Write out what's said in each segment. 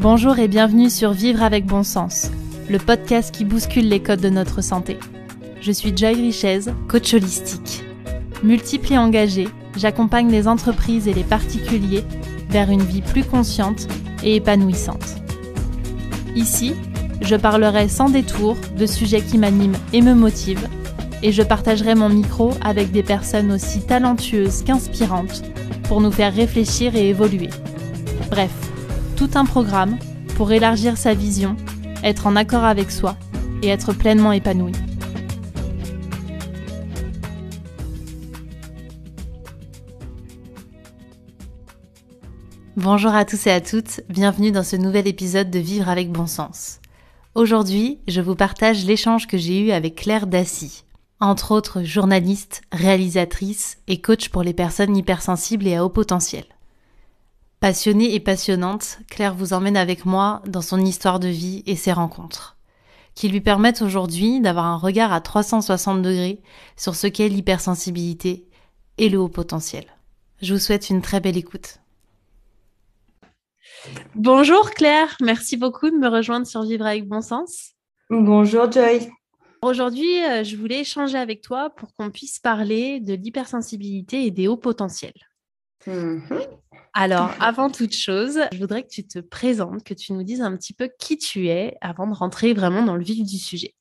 Bonjour et bienvenue sur Vivre avec bon sens, le podcast qui bouscule les codes de notre santé. Je suis Joy Richez, coach holistique. Multiple et engagée, j'accompagne les entreprises et les particuliers vers une vie plus consciente et épanouissante. Ici, je parlerai sans détour de sujets qui m'animent et me motivent, et je partagerai mon micro avec des personnes aussi talentueuses qu'inspirantes pour nous faire réfléchir et évoluer. Bref, tout un programme pour élargir sa vision, être en accord avec soi et être pleinement épanoui. Bonjour à tous et à toutes, bienvenue dans ce nouvel épisode de Vivre avec bon sens. Aujourd'hui, je vous partage l'échange que j'ai eu avec Claire Dassy, entre autres journaliste, réalisatrice et coach pour les personnes hypersensibles et à haut potentiel. Passionnée et passionnante, Claire vous emmène avec moi dans son histoire de vie et ses rencontres, qui lui permettent aujourd'hui d'avoir un regard à 360 degrés sur ce qu'est l'hypersensibilité et le haut potentiel. Je vous souhaite une très belle écoute. Bonjour Claire, merci beaucoup de me rejoindre sur Vivre avec bon sens. Bonjour Joy. Aujourd'hui, je voulais échanger avec toi pour qu'on puisse parler de l'hypersensibilité et des hauts potentiels. Alors, avant toute chose, je voudrais que tu te présentes, que tu nous dises un petit peu qui tu es avant de rentrer vraiment dans le vif du sujet.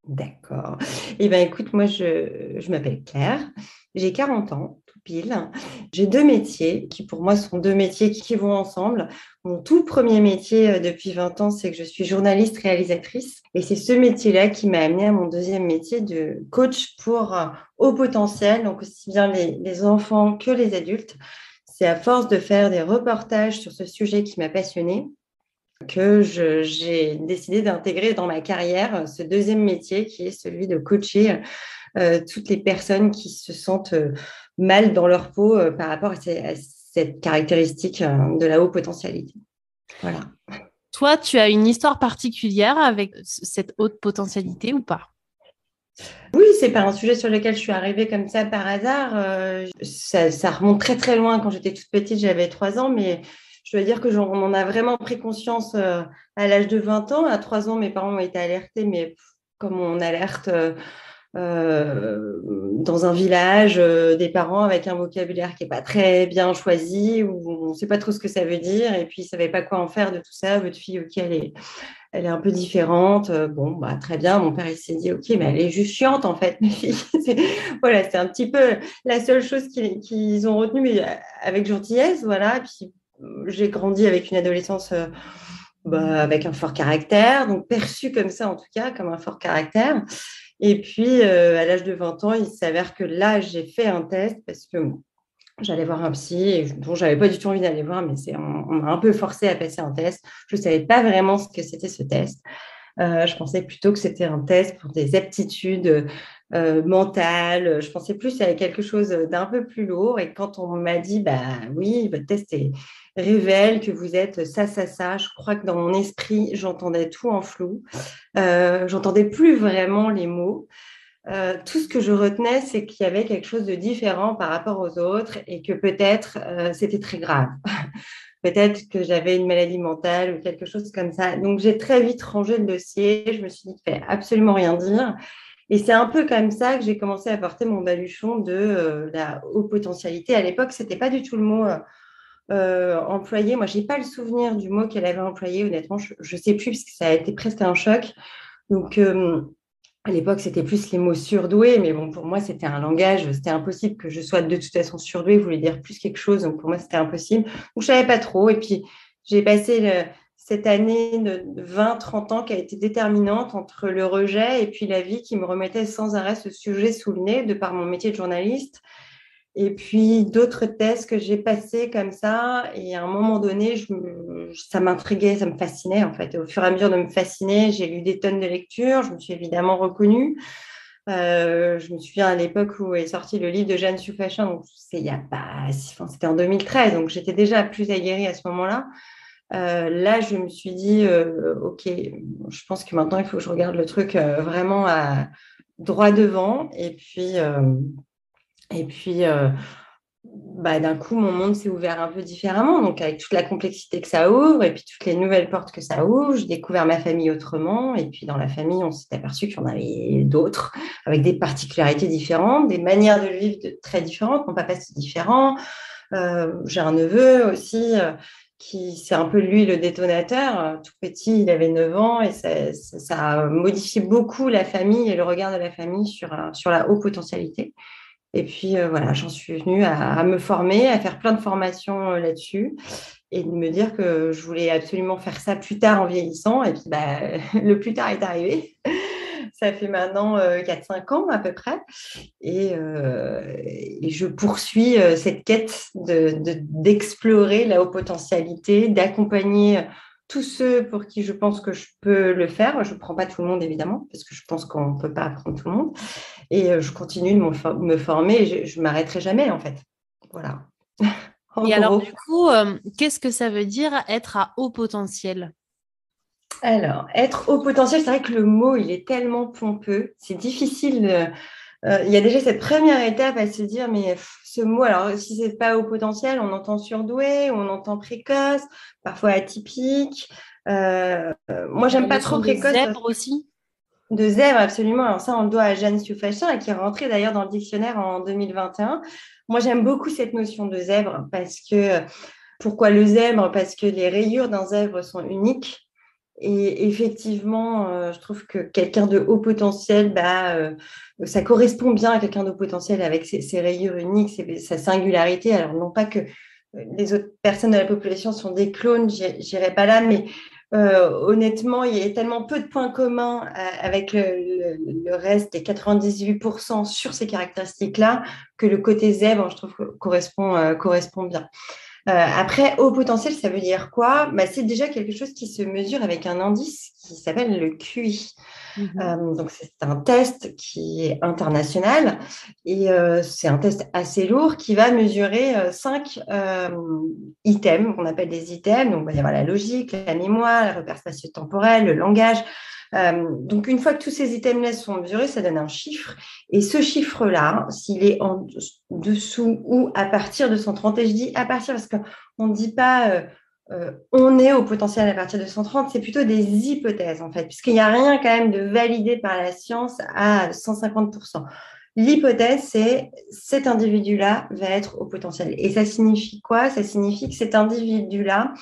D'accord. Eh bien, écoute, moi, je m'appelle Claire. J'ai 40 ans, tout pile. J'ai deux métiers qui, pour moi, sont deux métiers qui vont ensemble. Mon tout premier métier depuis 20 ans, c'est que je suis journaliste réalisatrice. Et c'est ce métier-là qui m'a amenée à mon deuxième métier de coach pour haut potentiel, donc aussi bien les enfants que les adultes. C'est à force de faire des reportages sur ce sujet qui m'a passionnée que j'ai décidé d'intégrer dans ma carrière ce deuxième métier qui est celui de coacher toutes les personnes qui se sentent mal dans leur peau par rapport à cette caractéristique de la haute potentialité. Voilà. Toi, tu as une histoire particulière avec cette haute potentialité ou pas? Oui, c'est pas un sujet sur lequel je suis arrivée comme ça par hasard. Ça remonte très très loin. Quand j'étais toute petite, j'avais 3 ans, mais je dois dire que on en a vraiment pris conscience à l'âge de 20 ans. À 3 ans, mes parents ont été alertés, mais comme on alerte dans un village des parents avec un vocabulaire qui n'est pas très bien choisi, où on ne sait pas trop ce que ça veut dire, et puis ils ne savaient pas quoi en faire de tout ça. Votre fille, ok, elle est un peu différente. Bon, bah, très bien. Mon père, il s'est dit, OK, mais elle est juste chiante, en fait, ma fille. Voilà, c'est un petit peu la seule chose qu'ils ont retenue, mais avec gentillesse, voilà. Et puis, j'ai grandi avec une adolescence avec un fort caractère, donc perçue comme ça, en tout cas, comme un fort caractère. Et puis, à l'âge de 20 ans, il s'avère que là, j'ai fait un test parce que j'allais voir un psy dont j'avais pas du tout envie d'aller voir, mais on m'a un peu forcé à passer un test. Je ne savais pas vraiment ce que c'était ce test. Je pensais plutôt que c'était un test pour des aptitudes mentales. Je pensais plus à quelque chose d'un peu plus lourd. Et quand on m'a dit, bah oui, votre test révèle que vous êtes ça, ça, ça, je crois que dans mon esprit, j'entendais tout en flou. J'entendais plus vraiment les mots. Tout ce que je retenais, c'est qu'il y avait quelque chose de différent par rapport aux autres et que peut-être c'était très grave. Peut-être que j'avais une maladie mentale ou quelque chose comme ça. Donc, j'ai très vite rangé le dossier. Je me suis dit qu'il ne fallait absolument rien dire. Et c'est un peu comme ça que j'ai commencé à porter mon baluchon de la haute potentialité. À l'époque, ce n'était pas du tout le mot employé. Moi, je n'ai pas le souvenir du mot qu'elle avait employé. Honnêtement, je ne sais plus parce que ça a été presque un choc. Donc, à l'époque, c'était plus les mots surdoués, mais bon, pour moi, c'était un langage, c'était impossible que je sois de toute façon surdouée, voulait dire plus quelque chose, donc pour moi, c'était impossible. Donc, je ne savais pas trop. Et puis, j'ai passé cette année de 20-30 ans qui a été déterminante entre le rejet et puis la vie qui me remettait sans arrêt ce sujet sous le nez de par mon métier de journaliste. Et puis d'autres tests que j'ai passés comme ça. Et à un moment donné, ça m'intriguait, ça me fascinait en fait. Et au fur et à mesure de me fasciner, j'ai lu des tonnes de lectures. Je me suis évidemment reconnue. Je me souviens à l'époque où est sorti le livre de Jeanne Soufachin. Donc il y a pas, enfin, c'était en 2013. Donc j'étais déjà plus aguerrie à ce moment-là. Là, je me suis dit, OK, je pense que maintenant, il faut que je regarde le truc vraiment droit devant. Et puis d'un coup, mon monde s'est ouvert un peu différemment. Donc, avec toute la complexité que ça ouvre et puis toutes les nouvelles portes que ça ouvre, j'ai découvert ma famille autrement. Et puis, dans la famille, on s'est aperçu qu'il y en avait d'autres avec des particularités différentes, des manières de vivre très différentes. Mon papa, c'est différent. J'ai un neveu aussi qui, c'est un peu lui le détonateur. Tout petit, il avait 9 ans et ça a modifié beaucoup la famille et le regard de la famille sur la haute potentialité. Et puis voilà, j'en suis venue à me former, à faire plein de formations là-dessus et de me dire que je voulais absolument faire ça plus tard en vieillissant. Et puis le plus tard est arrivé. Ça fait maintenant 4-5 ans à peu près. Et je poursuis cette quête d'explorer la haute potentialité, d'accompagner tous ceux pour qui je pense que je peux le faire. Je ne prends pas tout le monde, évidemment, parce que je pense qu'on ne peut pas apprendre tout le monde. Et je continue de me former et je ne m'arrêterai jamais, en fait. Voilà. En Et alors, gros. du coup, qu'est-ce que ça veut dire être à haut potentiel? Alors, être haut potentiel, c'est vrai que le mot, il est tellement pompeux. C'est difficile. Il y a déjà cette première étape à se dire, mais ce mot, alors si c'est pas haut potentiel, on entend surdoué, on entend précoce, parfois atypique. Moi, Il y a j'aime la pas notion trop de précoce. zèbre aussi. De zèbre, absolument. Alors ça, on le doit à Jeanne Sufachin, qui est rentrée d'ailleurs dans le dictionnaire en 2021. Moi, j'aime beaucoup cette notion de zèbre parce que, pourquoi le zèbre? Parce que les rayures d'un zèbre sont uniques. Et effectivement, je trouve que quelqu'un de haut potentiel, ça correspond bien à quelqu'un de haut potentiel avec ses rayures uniques, sa singularité. Alors, non pas que les autres personnes de la population sont des clones, j'irai pas là, mais honnêtement, il y a tellement peu de points communs avec le reste des 98% sur ces caractéristiques-là que le côté zèbre, je trouve, correspond bien. Après, haut potentiel, ça veut dire quoi? C'est déjà quelque chose qui se mesure avec un indice qui s'appelle le QI. Mhm. Donc, c'est un test qui est international et c'est un test assez lourd qui va mesurer 5 items, qu'on appelle des items. Donc, il va y avoir la logique, la mémoire, le repère spatio-temporel, le langage. Donc, une fois que tous ces items-là sont mesurés, ça donne un chiffre. Et ce chiffre-là, s'il est en dessous ou à partir de 130, et je dis à partir parce qu'on ne dit pas on est au potentiel à partir de 130, c'est plutôt des hypothèses en fait, puisqu'il n'y a rien quand même de validé par la science à 150%. L'hypothèse, c'est cet individu-là va être au potentiel. Et ça signifie quoi? Ça signifie que cet individu-là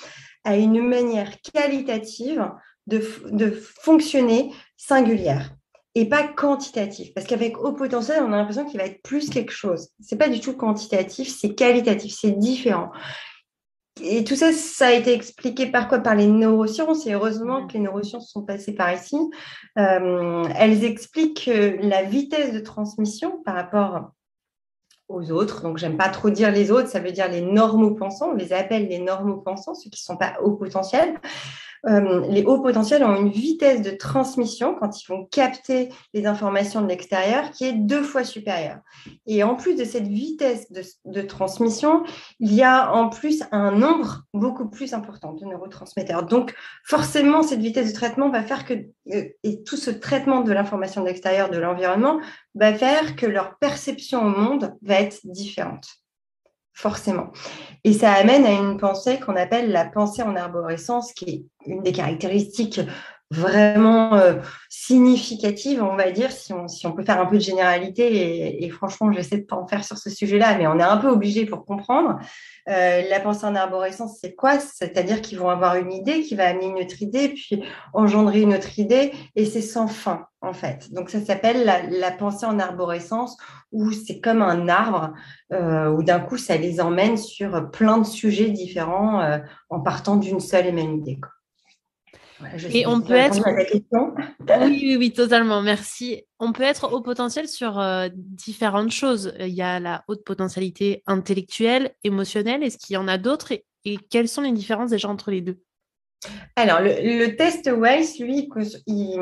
a une manière qualitative de fonctionner singulière et pas quantitatif. Parce qu'avec haut potentiel, on a l'impression qu'il va être plus quelque chose. C'est pas du tout quantitatif, c'est qualitatif, c'est différent. Et tout ça, ça a été expliqué par quoi? Par les neurosciences. Et heureusement que les neurosciences sont passées par ici. Elles expliquent la vitesse de transmission par rapport aux autres. Donc, j'aime pas trop dire les autres, ça veut dire les normopensants. On les appelle les normopensants, ceux qui ne sont pas haut potentiel. Les hauts potentiels ont une vitesse de transmission quand ils vont capter les informations de l'extérieur qui est 2 fois supérieure. Et en plus de cette vitesse de transmission, il y a en plus un nombre beaucoup plus important de neurotransmetteurs. Donc, forcément, cette vitesse de traitement va faire que, et tout ce traitement de l'information de l'extérieur, de l'environnement, va faire que leur perception au monde va être différente. Forcément. Et ça amène à une pensée qu'on appelle la pensée en arborescence, qui est une des caractéristiques vraiment significatives, on va dire, si on peut faire un peu de généralité. Et franchement, j'essaie de ne pas en faire sur ce sujet-là, mais on est un peu obligé pour comprendre. La pensée en arborescence, c'est quoi? C'est-à-dire qu'ils vont avoir une idée qui va amener une autre idée, puis engendrer une autre idée, et c'est sans fin, en fait. Donc, ça s'appelle la pensée en arborescence, où c'est comme un arbre où d'un coup, ça les emmène sur plein de sujets différents en partant d'une seule et même idée, quoi. Voilà, je sais Et pas on si peut j'ai répondu être, à ta question. oui, oui, oui, totalement, merci. On peut être haut potentiel sur différentes choses. Il y a la haute potentialité intellectuelle, émotionnelle. Est-ce qu'il y en a d'autres et quelles sont les différences déjà entre les deux? Alors, le test Weiss, lui, il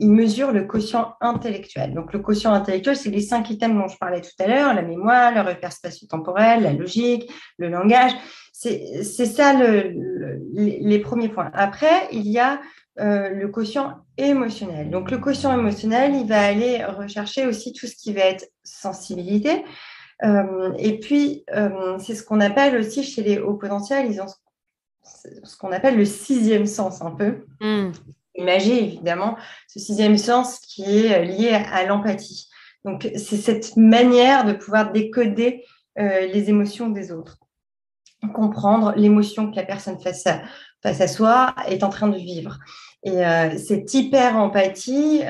mesure le quotient intellectuel. Donc, le quotient intellectuel, c'est les 5 items dont je parlais tout à l'heure, la mémoire, le repère spatio-temporel, la logique, le langage. C'est ça les premiers points. Après, il y a le quotient émotionnel. Donc, le quotient émotionnel, il va aller rechercher aussi tout ce qui va être sensibilité, Et puis, c'est ce qu'on appelle aussi chez les hauts potentiels, ils ont ce qu'on appelle le sixième sens un peu. Imagez évidemment ce sixième sens qui est lié à l'empathie. Donc, c'est cette manière de pouvoir décoder les émotions des autres, comprendre l'émotion que la personne face à soi est en train de vivre. Et cette hyper-empathie,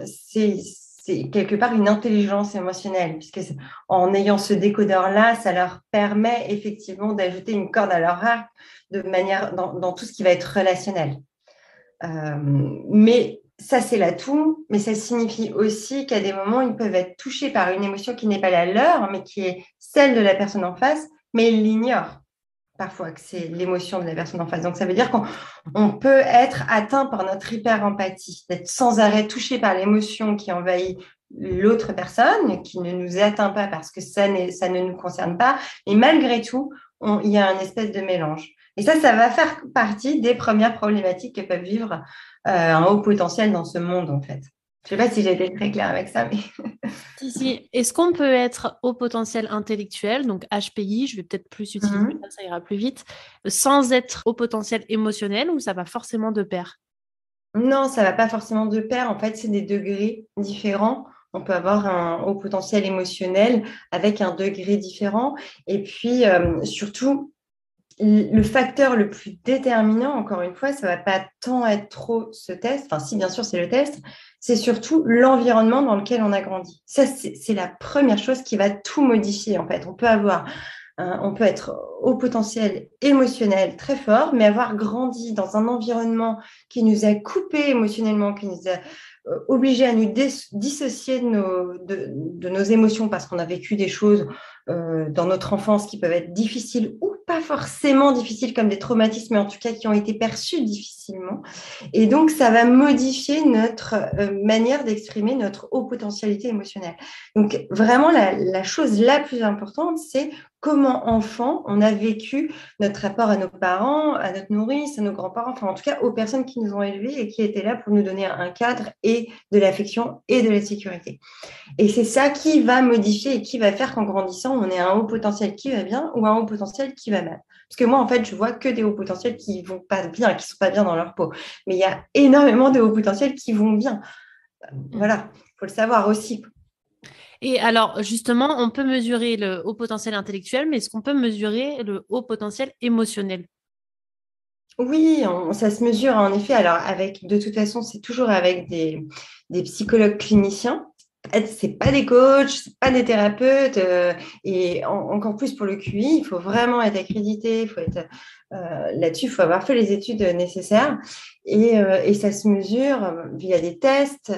c'est quelque part une intelligence émotionnelle, puisque en ayant ce décodeur-là, ça leur permet effectivement d'ajouter une corde à leur arc de manière dans tout ce qui va être relationnel. Mais ça, c'est l'atout, mais ça signifie aussi qu'à des moments, ils peuvent être touchés par une émotion qui n'est pas la leur, mais qui est celle de la personne en face, mais ils l'ignorent parfois que c'est l'émotion de la personne en face. Donc, ça veut dire qu'on peut être atteint par notre hyper-empathie, d'être sans arrêt touché par l'émotion qui envahit l'autre personne, qui ne nous atteint pas parce que ça ne nous concerne pas. Et malgré tout, il y a un espèce de mélange. Et ça va faire partie des premières problématiques que peuvent vivre un haut potentiel dans ce monde, en fait. Je ne sais pas si j'ai été très claire avec ça, mais... Si. Est-ce qu'on peut être haut potentiel intellectuel, donc HPI, je vais peut-être plus utiliser ça, ça ira plus vite, sans être haut potentiel émotionnel ou ça va forcément de pair? Non, ça ne va pas forcément de pair. En fait, c'est des degrés différents. On peut avoir un haut potentiel émotionnel avec un degré différent. Et puis, surtout, le facteur le plus déterminant, encore une fois, ça ne va pas tant être trop ce test, enfin si bien sûr c'est le test, c'est surtout l'environnement dans lequel on a grandi. Ça, c'est la première chose qui va tout modifier en fait. On peut être au potentiel émotionnel très fort, mais avoir grandi dans un environnement qui nous a coupés émotionnellement, qui nous a obligés à nous dissocier de nos émotions parce qu'on a vécu des choses dans notre enfance qui peuvent être difficiles ou pas forcément difficiles comme des traumatismes, mais en tout cas qui ont été perçus difficilement. Et donc, ça va modifier notre manière d'exprimer notre haute potentialité émotionnelle. Donc, vraiment, la chose la plus importante, c'est comment, enfant, on a vécu notre rapport à nos parents, à notre nourrice, à nos grands-parents, enfin, en tout cas, aux personnes qui nous ont élevés et qui étaient là pour nous donner un cadre et de l'affection et de la sécurité. Et c'est ça qui va modifier et qui va faire qu'en grandissant, on ait un haut potentiel qui va bien ou un haut potentiel qui va mal. Parce que moi, en fait, je vois que des hauts potentiels qui vont pas bien, qui sont pas bien dans leur peau. Mais il y a énormément de hauts potentiels qui vont bien. Voilà, il faut le savoir aussi. Et alors, justement, on peut mesurer le haut potentiel intellectuel, mais est-ce qu'on peut mesurer le haut potentiel émotionnel? Oui, ça se mesure en effet. Alors, de toute façon, c'est toujours avec des psychologues cliniciens. C'est pas des coachs, c'est pas des thérapeutes, et encore plus pour le QI, il faut vraiment être accrédité, il faut être là-dessus, il faut avoir fait les études nécessaires, et ça se mesure via des tests,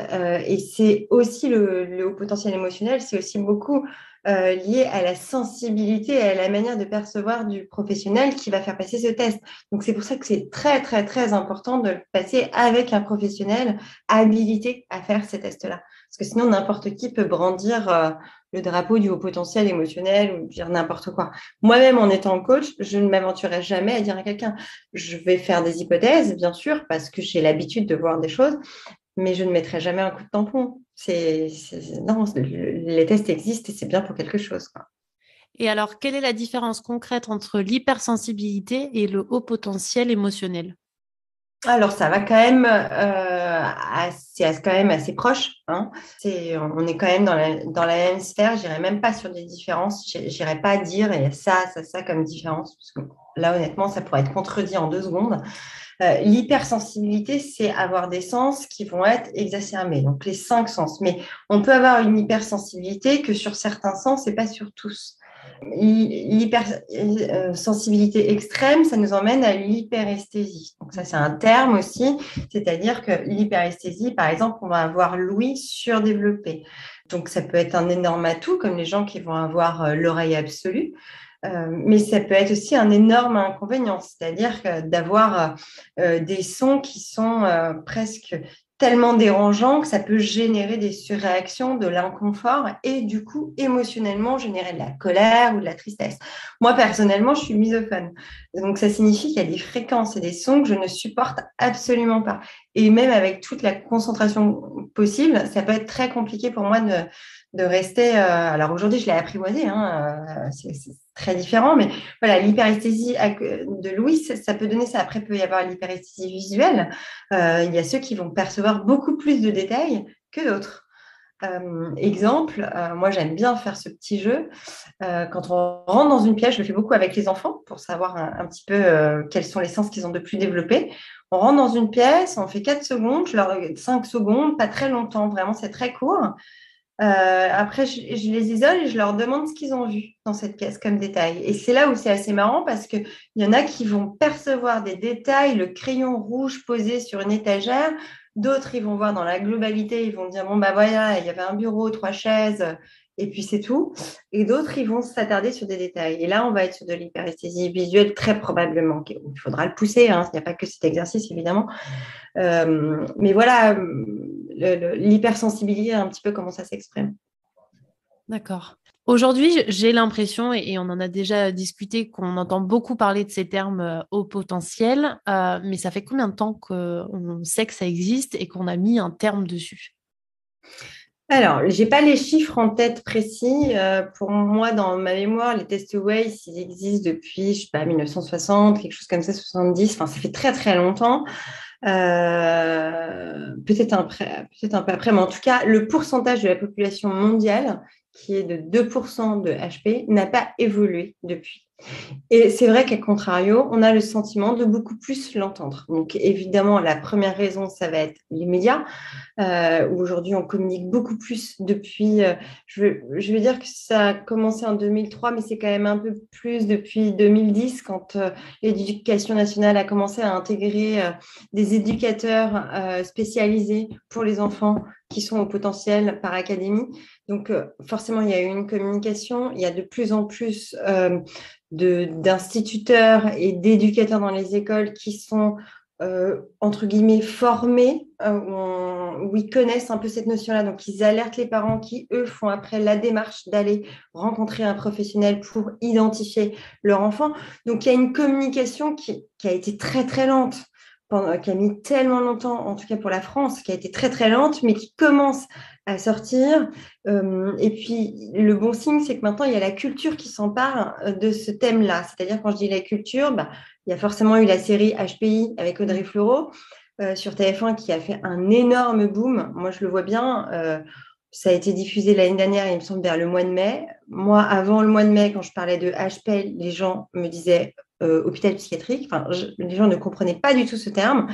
et c'est aussi le haut potentiel émotionnel, c'est aussi beaucoup lié à la sensibilité et à la manière de percevoir du professionnel qui va faire passer ce test. Donc, c'est pour ça que c'est très, très, très important de le passer avec un professionnel habilité à faire ces tests-là. Parce que sinon, n'importe qui peut brandir le drapeau du haut potentiel émotionnel ou dire n'importe quoi. Moi-même, en étant coach, je ne m'aventurerai jamais à dire à quelqu'un, je vais faire des hypothèses, bien sûr, parce que j'ai l'habitude de voir des choses, mais je ne mettrai jamais un coup de tampon. Non, les tests existent et c'est bien pour quelque chose, quoi. Et alors, quelle est la différence concrète entre l'hypersensibilité et le haut potentiel émotionnel? Alors, ça va quand même, c'est quand même assez proche, hein. On est quand même dans la même sphère. J'irai même pas sur des différences. J'irai pas dire il y a ça comme différence, parce que là, honnêtement, ça pourrait être contredit en 2 secondes. L'hypersensibilité, c'est avoir des sens qui vont être exacerbés, donc les 5 sens. Mais on peut avoir une hypersensibilité que sur certains sens et pas sur tous. L'hypersensibilité extrême, ça nous emmène à l'hyperesthésie. Donc ça, c'est un terme aussi, c'est-à-dire que l'hyperesthésie, par exemple, on va avoir l'ouïe surdéveloppée. Donc ça peut être un énorme atout, comme les gens qui vont avoir l'oreille absolue. Mais ça peut être aussi un énorme inconvénient, c'est-à-dire d'avoir des sons qui sont presque tellement dérangeants que ça peut générer des surréactions, de l'inconfort et du coup, émotionnellement, générer de la colère ou de la tristesse. Moi, personnellement, je suis misophone. Donc, ça signifie qu'il y a des fréquences et des sons que je ne supporte absolument pas. Et même avec toute la concentration possible, ça peut être très compliqué pour moi de rester. Alors aujourd'hui, je l'ai apprivoisé, hein, c'est très différent, mais voilà, l'hyperesthésie de Louis, ça peut donner ça. Après, il peut y avoir l'hyperesthésie visuelle. Il y a ceux qui vont percevoir beaucoup plus de détails que d'autres. Exemple, moi j'aime bien faire ce petit jeu. Quand on rentre dans une pièce, je le fais beaucoup avec les enfants pour savoir un petit peu quels sont les sens qu'ils ont de plus développés. On rentre dans une pièce, on fait 4 secondes, 5 secondes, pas très longtemps, vraiment c'est très court. Après, je les isole et je leur demande ce qu'ils ont vu dans cette pièce comme détail. Et c'est là où c'est assez marrant parce qu'il y en a qui vont percevoir des détails, le crayon rouge posé sur une étagère. D'autres, ils vont voir dans la globalité, ils vont dire, bon, bah voilà, il y avait un bureau, 3 chaises, et puis c'est tout. Et d'autres, ils vont s'attarder sur des détails. Et là, on va être sur de l'hyperesthésie visuelle, très probablement. Il faudra le pousser, hein. Il n'y a pas que cet exercice, évidemment. Mais voilà, l'hypersensibilité, un petit peu comment ça s'exprime. D'accord. Aujourd'hui, j'ai l'impression, et on en a déjà discuté, qu'on entend beaucoup parler de ces termes haut potentiel, mais ça fait combien de temps qu'on sait que ça existe et qu'on a mis un terme dessus? Alors, je n'ai pas les chiffres en tête précis. Pour moi, dans ma mémoire, les tests Weiss, ils existent depuis, je sais pas, 1960, quelque chose comme ça, 70. Enfin, ça fait très, très longtemps. Peut-être un peu après, mais en tout cas, le pourcentage de la population mondiale, qui est de 2% de HP, n'a pas évolué depuis. Et c'est vrai qu'à contrario, on a le sentiment de beaucoup plus l'entendre. Donc, évidemment, la première raison, ça va être les médias, où aujourd'hui, on communique beaucoup plus depuis, je veux dire que ça a commencé en 2003, mais c'est quand même un peu plus depuis 2010, quand l'éducation nationale a commencé à intégrer des éducateurs spécialisés pour les enfants qui sont au potentiel par académie. Donc, forcément, il y a eu une communication. Il y a de plus en plus d'instituteurs et d'éducateurs dans les écoles qui sont, entre guillemets, formés, où ils connaissent un peu cette notion-là. Donc, ils alertent les parents qui, eux, font après la démarche d'aller rencontrer un professionnel pour identifier leur enfant. Donc, il y a une communication qui a été très, très lente. Qui a mis tellement longtemps, en tout cas pour la France, qui a été très très lente, mais qui commence à sortir. Et puis, le bon signe, c'est que maintenant, il y a la culture qui s'empare de ce thème-là. C'est-à-dire, quand je dis la culture, bah, il y a forcément eu la série HPI avec Audrey Fleurot sur TF1 qui a fait un énorme boom. Moi, je le vois bien. Ça a été diffusé l'année dernière, il me semble, vers le mois de mai. Moi, avant le mois de mai, quand je parlais de HP, les gens me disaient hôpital psychiatrique. Enfin, les gens ne comprenaient pas du tout ce terme.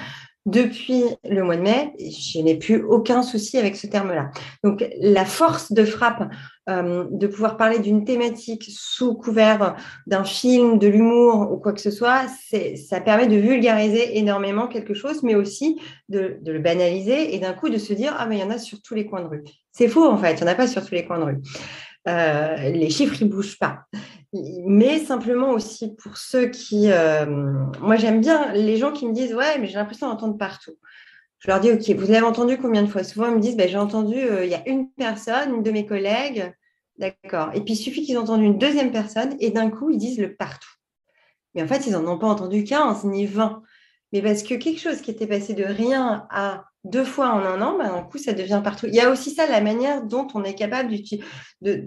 Depuis le mois de mai, je n'ai plus aucun souci avec ce terme-là. Donc, la force de frappe de pouvoir parler d'une thématique sous couvert d'un film, de l'humour ou quoi que ce soit, ça permet de vulgariser énormément quelque chose, mais aussi de le banaliser et d'un coup de se dire « Ah, mais il y en a sur tous les coins de rue ». C'est faux, en fait, il n'y en a pas sur tous les coins de rue. Les chiffres, ils ne bougent pas. Mais simplement aussi pour ceux qui... moi, j'aime bien les gens qui me disent « Ouais, mais j'ai l'impression d'entendre partout ». Je leur dis « Ok, vous l'avez entendu combien de fois ?» Souvent, ils me disent J'ai entendu, il y a une personne, une de mes collègues. D'accord. Et puis, il suffit qu'ils entendent une deuxième personne et d'un coup, ils disent le partout. Mais en fait, ils n'en ont pas entendu 15 ni 20. Mais parce que quelque chose qui était passé de rien à 2 fois en un an, d'un coup, ça devient partout. Il y a aussi ça, la manière dont on est capable de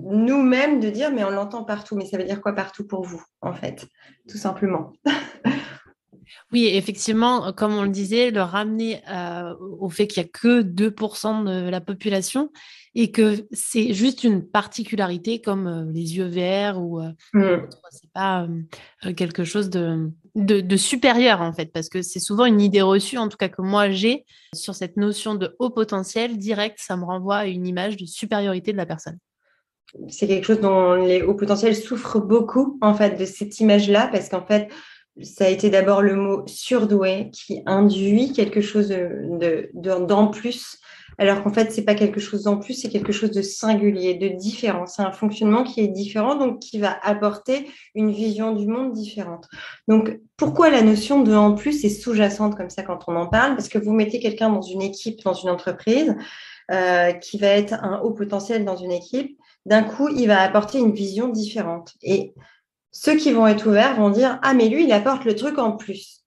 nous-mêmes de dire, mais on l'entend partout. Mais ça veut dire quoi partout pour vous, en fait, tout simplement. Oui, effectivement, comme on le disait, le ramener au fait qu'il n'y a que 2% de la population et que c'est juste une particularité comme les yeux verts ou autre. C'est pas quelque chose de supérieur en fait, parce que c'est souvent une idée reçue, en tout cas que moi j'ai, sur cette notion de haut potentiel direct, ça me renvoie à une image de supériorité de la personne. C'est quelque chose dont les hauts potentiels souffrent beaucoup, en fait, de cette image-là, parce qu'en fait, ça a été d'abord le mot surdoué qui induit quelque chose d'en plus, alors qu'en fait, ce n'est pas quelque chose d'en plus, c'est quelque chose de singulier, de différent. C'est un fonctionnement qui est différent, donc qui va apporter une vision du monde différente. Donc, pourquoi la notion de en plus est sous-jacente comme ça quand on en parle? Parce que vous mettez quelqu'un dans une équipe, dans une entreprise, qui va être un haut potentiel dans une équipe, d'un coup, il va apporter une vision différente. Et ceux qui vont être ouverts vont dire « Ah, mais lui, il apporte le truc en plus. »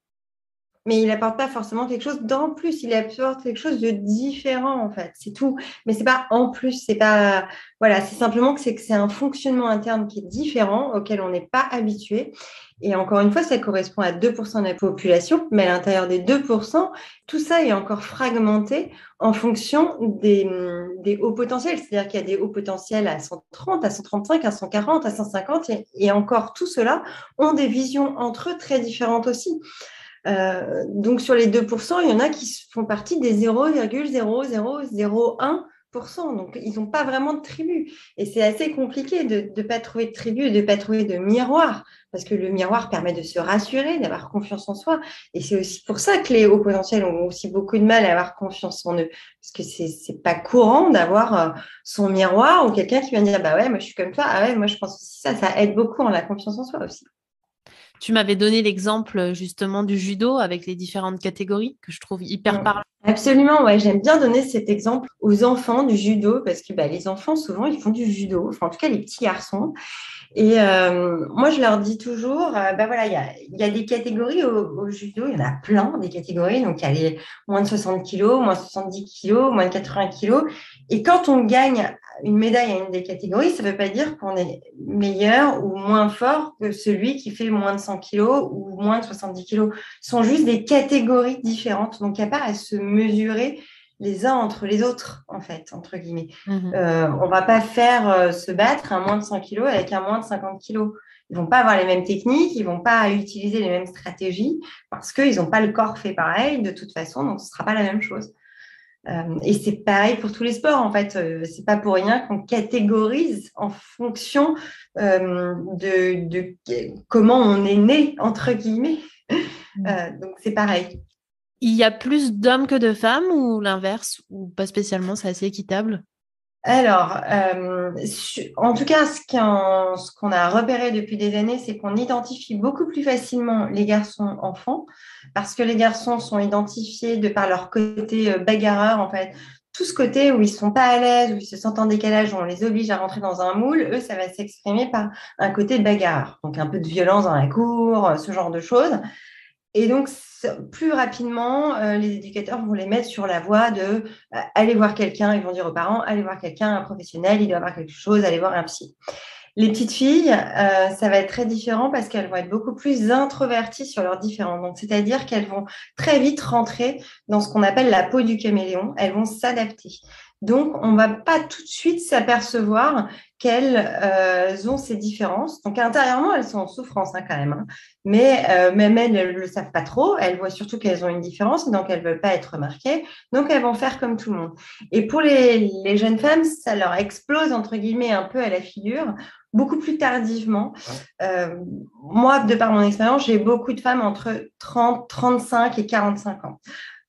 mais il apporte pas forcément quelque chose d'en plus. Il apporte quelque chose de différent, en fait. C'est tout. Mais c'est pas en plus. C'est pas, voilà, c'est simplement que c'est un fonctionnement interne qui est différent, auquel on n'est pas habitué. Et encore une fois, ça correspond à 2% de la population, mais à l'intérieur des 2%, tout ça est encore fragmenté en fonction des hauts potentiels. C'est-à-dire qu'il y a des hauts potentiels à 130, à 135, à 140, à 150, et encore tout cela ont des visions entre eux très différentes aussi. Donc, sur les 2%, il y en a qui font partie des 0,0001%. Donc, ils n'ont pas vraiment de tribu. Et c'est assez compliqué de ne pas trouver de tribu et de ne pas trouver de miroir. Parce que le miroir permet de se rassurer, d'avoir confiance en soi. Et c'est aussi pour ça que les hauts potentiels ont aussi beaucoup de mal à avoir confiance en eux. Parce que c'est pas courant d'avoir son miroir ou quelqu'un qui vient dire, bah ouais, moi je suis comme toi. Ah ouais, moi je pense aussi ça. Ça aide beaucoup en la confiance en soi aussi. Tu m'avais donné l'exemple justement du judo avec les différentes catégories que je trouve hyper parlant. Absolument, ouais, j'aime bien donner cet exemple aux enfants du judo parce que les enfants, souvent, ils font du judo, enfin, en tout cas, les petits garçons. Et moi, je leur dis toujours, voilà, il y a des catégories au judo, il y en a plein des catégories. Donc, il y a les moins de 60 kilos, moins de 70 kilos, moins de 80 kilos. Et quand on gagne une médaille à une des catégories, ça ne veut pas dire qu'on est meilleur ou moins fort que celui qui fait moins de 100 kilos ou moins de 70 kilos. Ce sont juste des catégories différentes. Donc, il n'y a pas à se mesurer les uns entre les autres, en fait, entre guillemets. Mhm. On ne va pas faire se battre un moins de 100 kilos avec un moins de 50 kilos. Ils ne vont pas avoir les mêmes techniques, ils ne vont pas utiliser les mêmes stratégies parce qu'ils n'ont pas le corps fait pareil de toute façon, donc ce ne sera pas la même chose. Et c'est pareil pour tous les sports, en fait. Ce n'est pas pour rien qu'on catégorise en fonction de comment on est né, entre guillemets. Donc, c'est pareil. Il y a plus d'hommes que de femmes ou l'inverse, ou pas spécialement, c'est assez équitable? Alors, en tout cas, ce qu'on a repéré depuis des années, c'est qu'on identifie beaucoup plus facilement les garçons enfants parce que les garçons sont identifiés de par leur côté bagarreur, en fait. Tout ce côté où ils ne sont pas à l'aise, où ils se sentent en décalage, où on les oblige à rentrer dans un moule, eux, ça va s'exprimer par un côté bagarreur. Donc, un peu de violence dans la cour, ce genre de choses. Et donc, plus rapidement, les éducateurs vont les mettre sur la voie de aller voir quelqu'un. Ils vont dire aux parents, allez voir quelqu'un, un professionnel, il doit avoir quelque chose, allez voir un psy. Les petites filles, ça va être très différent parce qu'elles vont être beaucoup plus introverties sur leurs différents. Donc, c'est-à-dire qu'elles vont très vite rentrer dans ce qu'on appelle la peau du caméléon. Elles vont s'adapter. Donc, on ne va pas tout de suite s'apercevoir qu'elles ont ces différences. Donc, intérieurement, elles sont en souffrance quand même. Hein. Mais même elles ne le savent pas trop. Elles voient surtout qu'elles ont une différence, donc elles ne veulent pas être remarquées. Donc, elles vont faire comme tout le monde. Et pour les jeunes femmes, ça leur explose, entre guillemets, un peu à la figure beaucoup plus tardivement. Moi, de par mon expérience, j'ai beaucoup de femmes entre 30, 35 et 45 ans.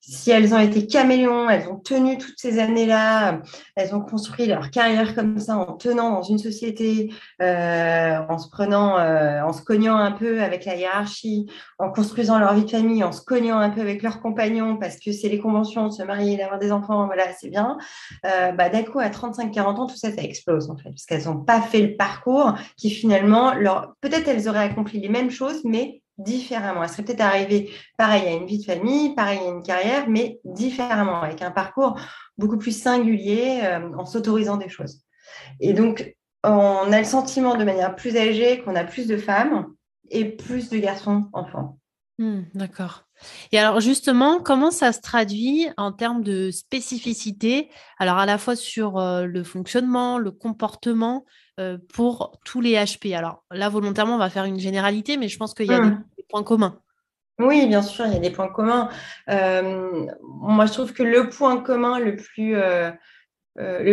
Si elles ont été caméléons, elles ont tenu toutes ces années-là, elles ont construit leur carrière comme ça en tenant dans une société, en se cognant un peu avec la hiérarchie, en construisant leur vie de famille, en se cognant un peu avec leurs compagnons parce que c'est les conventions de se marier, d'avoir des enfants, voilà, c'est bien. D'un coup, à 35-40 ans, tout ça, ça explose en fait, parce qu'elles n'ont pas fait le parcours qui finalement, peut-être elles auraient accompli les mêmes choses, mais différemment. Elles seraient peut-être arrivées pareil à une vie de famille, pareil à une carrière, mais différemment, avec un parcours beaucoup plus singulier, en s'autorisant des choses. Et donc, on a le sentiment de manière plus âgée qu'on a plus de femmes et plus de garçons enfants. D'accord. Et alors justement, comment ça se traduit en termes de spécificité, alors à la fois sur le fonctionnement, le comportement pour tous les HP? Alors là, volontairement, on va faire une généralité, mais je pense qu'il y a des points communs. Oui, bien sûr, il y a des points communs. Moi, je trouve que le point commun le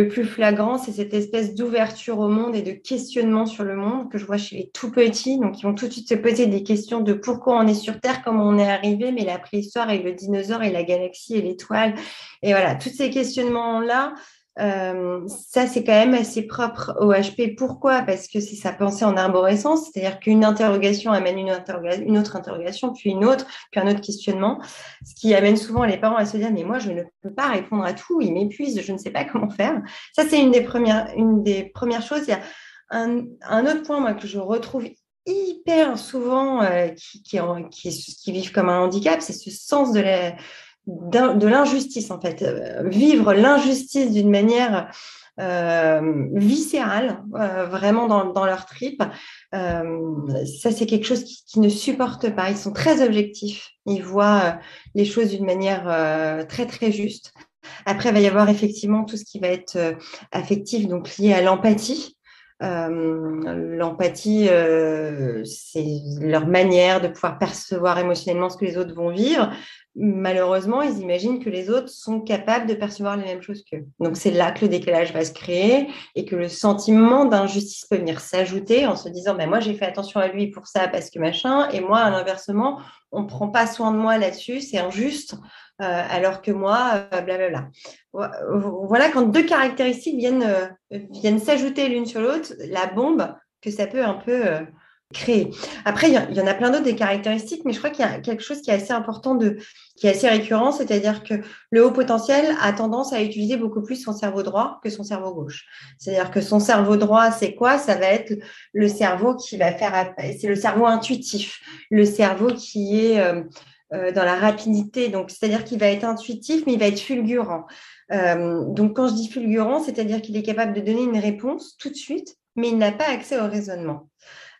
plus flagrant, c'est cette espèce d'ouverture au monde et de questionnement sur le monde que je vois chez les tout petits. Donc, ils vont tout de suite se poser des questions de pourquoi on est sur Terre, comment on est arrivé, mais la préhistoire et le dinosaure et la galaxie et l'étoile. Et voilà, tous ces questionnements-là, ça, c'est quand même assez propre au HP. Pourquoi? Parce que c'est sa pensée en arborescence, c'est-à-dire qu'une interrogation amène une autre interrogation, puis une autre, puis un autre questionnement, ce qui amène souvent les parents à se dire, mais moi, je ne peux pas répondre à tout, ils m'épuisent, je ne sais pas comment faire. Ça, c'est une des premières choses. Il y a un autre point, moi, que je retrouve hyper souvent qui vivent comme un handicap, c'est ce sens de l'injustice, en fait. Vivre l'injustice d'une manière viscérale, vraiment dans leur tripes. Ça, c'est quelque chose qui ne supportent pas. Ils sont très objectifs. Ils voient les choses d'une manière très, très juste. Après, il va y avoir effectivement tout ce qui va être affectif, donc lié à l'empathie. L'empathie, c'est leur manière de pouvoir percevoir émotionnellement ce que les autres vont vivre. Malheureusement, ils imaginent que les autres sont capables de percevoir les mêmes choses qu'eux. Donc, c'est là que le décalage va se créer et que le sentiment d'injustice peut venir s'ajouter en se disant, ben, moi, j'ai fait attention à lui pour ça parce que machin, et moi, à l'inversement, on ne prend pas soin de moi là-dessus, c'est injuste, alors que moi, blablabla. Voilà, quand deux caractéristiques viennent s'ajouter l'une sur l'autre, la bombe que ça peut un peu créer. Après, il y en a plein d'autres des caractéristiques, mais je crois qu'il y a quelque chose qui est assez important, qui est assez récurrent, c'est-à-dire que le haut potentiel a tendance à utiliser beaucoup plus son cerveau droit que son cerveau gauche. C'est-à-dire que son cerveau droit, c'est quoi? Ça va être le cerveau qui va faire, c'est le cerveau intuitif, le cerveau qui est dans la rapidité. Donc, c'est-à-dire qu'il va être intuitif, mais il va être fulgurant. Donc, quand je dis fulgurant, c'est-à-dire qu'il est capable de donner une réponse tout de suite, mais il n'a pas accès au raisonnement.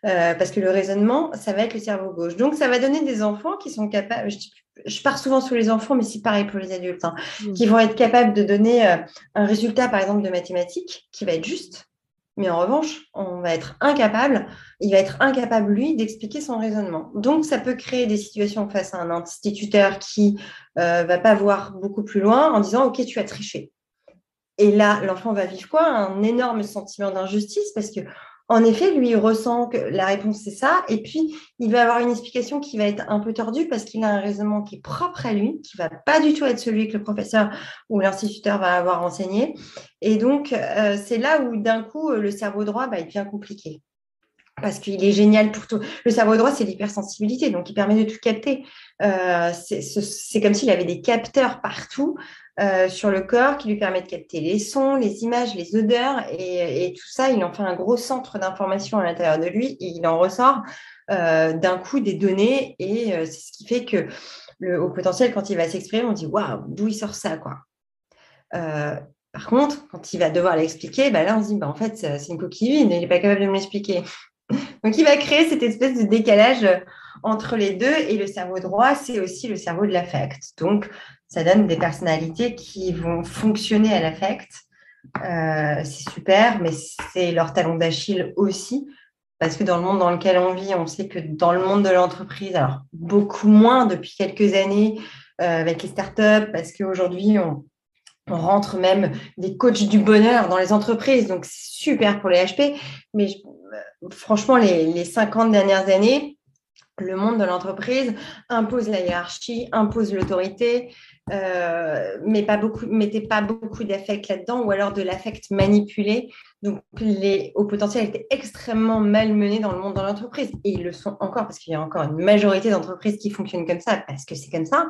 Parce que le raisonnement, ça va être le cerveau gauche. Donc, ça va donner des enfants qui sont capables, je pars souvent sur les enfants, mais c'est pareil pour les adultes, hein, qui vont être capables de donner un résultat, par exemple, de mathématiques, qui va être juste. Mais en revanche, il va être incapable, lui, d'expliquer son raisonnement. Donc, ça peut créer des situations face à un instituteur qui va pas voir beaucoup plus loin en disant, OK, tu as triché. Et là, l'enfant va vivre quoi? Un énorme sentiment d'injustice parce que, en effet, lui, il ressent que la réponse, c'est ça. Et puis, il va avoir une explication qui va être un peu tordue parce qu'il a un raisonnement qui est propre à lui, qui va pas du tout être celui que le professeur ou l'instituteur va avoir enseigné. Et donc, c'est là où, d'un coup, le cerveau droit, il devient compliqué. Parce qu'il est génial pour tout. Le cerveau droit, c'est l'hypersensibilité, donc il permet de tout capter. C'est comme s'il avait des capteurs partout sur le corps qui lui permettent de capter les sons, les images, les odeurs, et tout ça, il en fait un gros centre d'information à l'intérieur de lui, et il en ressort d'un coup des données, et c'est ce qui fait que le haut potentiel, quand il va s'exprimer, on dit waouh, d'où il sort ça, quoi. Par contre, quand il va devoir l'expliquer, là, on se dit en fait, c'est une coquille vide, il n'est pas capable de me l'expliquer. Donc, il va créer cette espèce de décalage entre les deux. Et le cerveau droit, c'est aussi le cerveau de l'affect. Donc, ça donne des personnalités qui vont fonctionner à l'affect. C'est super, mais c'est leur talon d'Achille aussi. Parce que dans le monde dans lequel on vit, on sait que dans le monde de l'entreprise, alors beaucoup moins depuis quelques années avec les startups, parce qu'aujourd'hui, on rentre même des coachs du bonheur dans les entreprises, donc c'est super pour les HP. Mais franchement, les 50 dernières années, le monde de l'entreprise impose la hiérarchie, impose l'autorité, mettez pas beaucoup d'affect là-dedans, ou alors de l'affect manipulé. Donc, les hauts potentiels étaient extrêmement malmenés dans le monde de l'entreprise. Et ils le sont encore, parce qu'il y a encore une majorité d'entreprises qui fonctionnent comme ça, parce que c'est comme ça,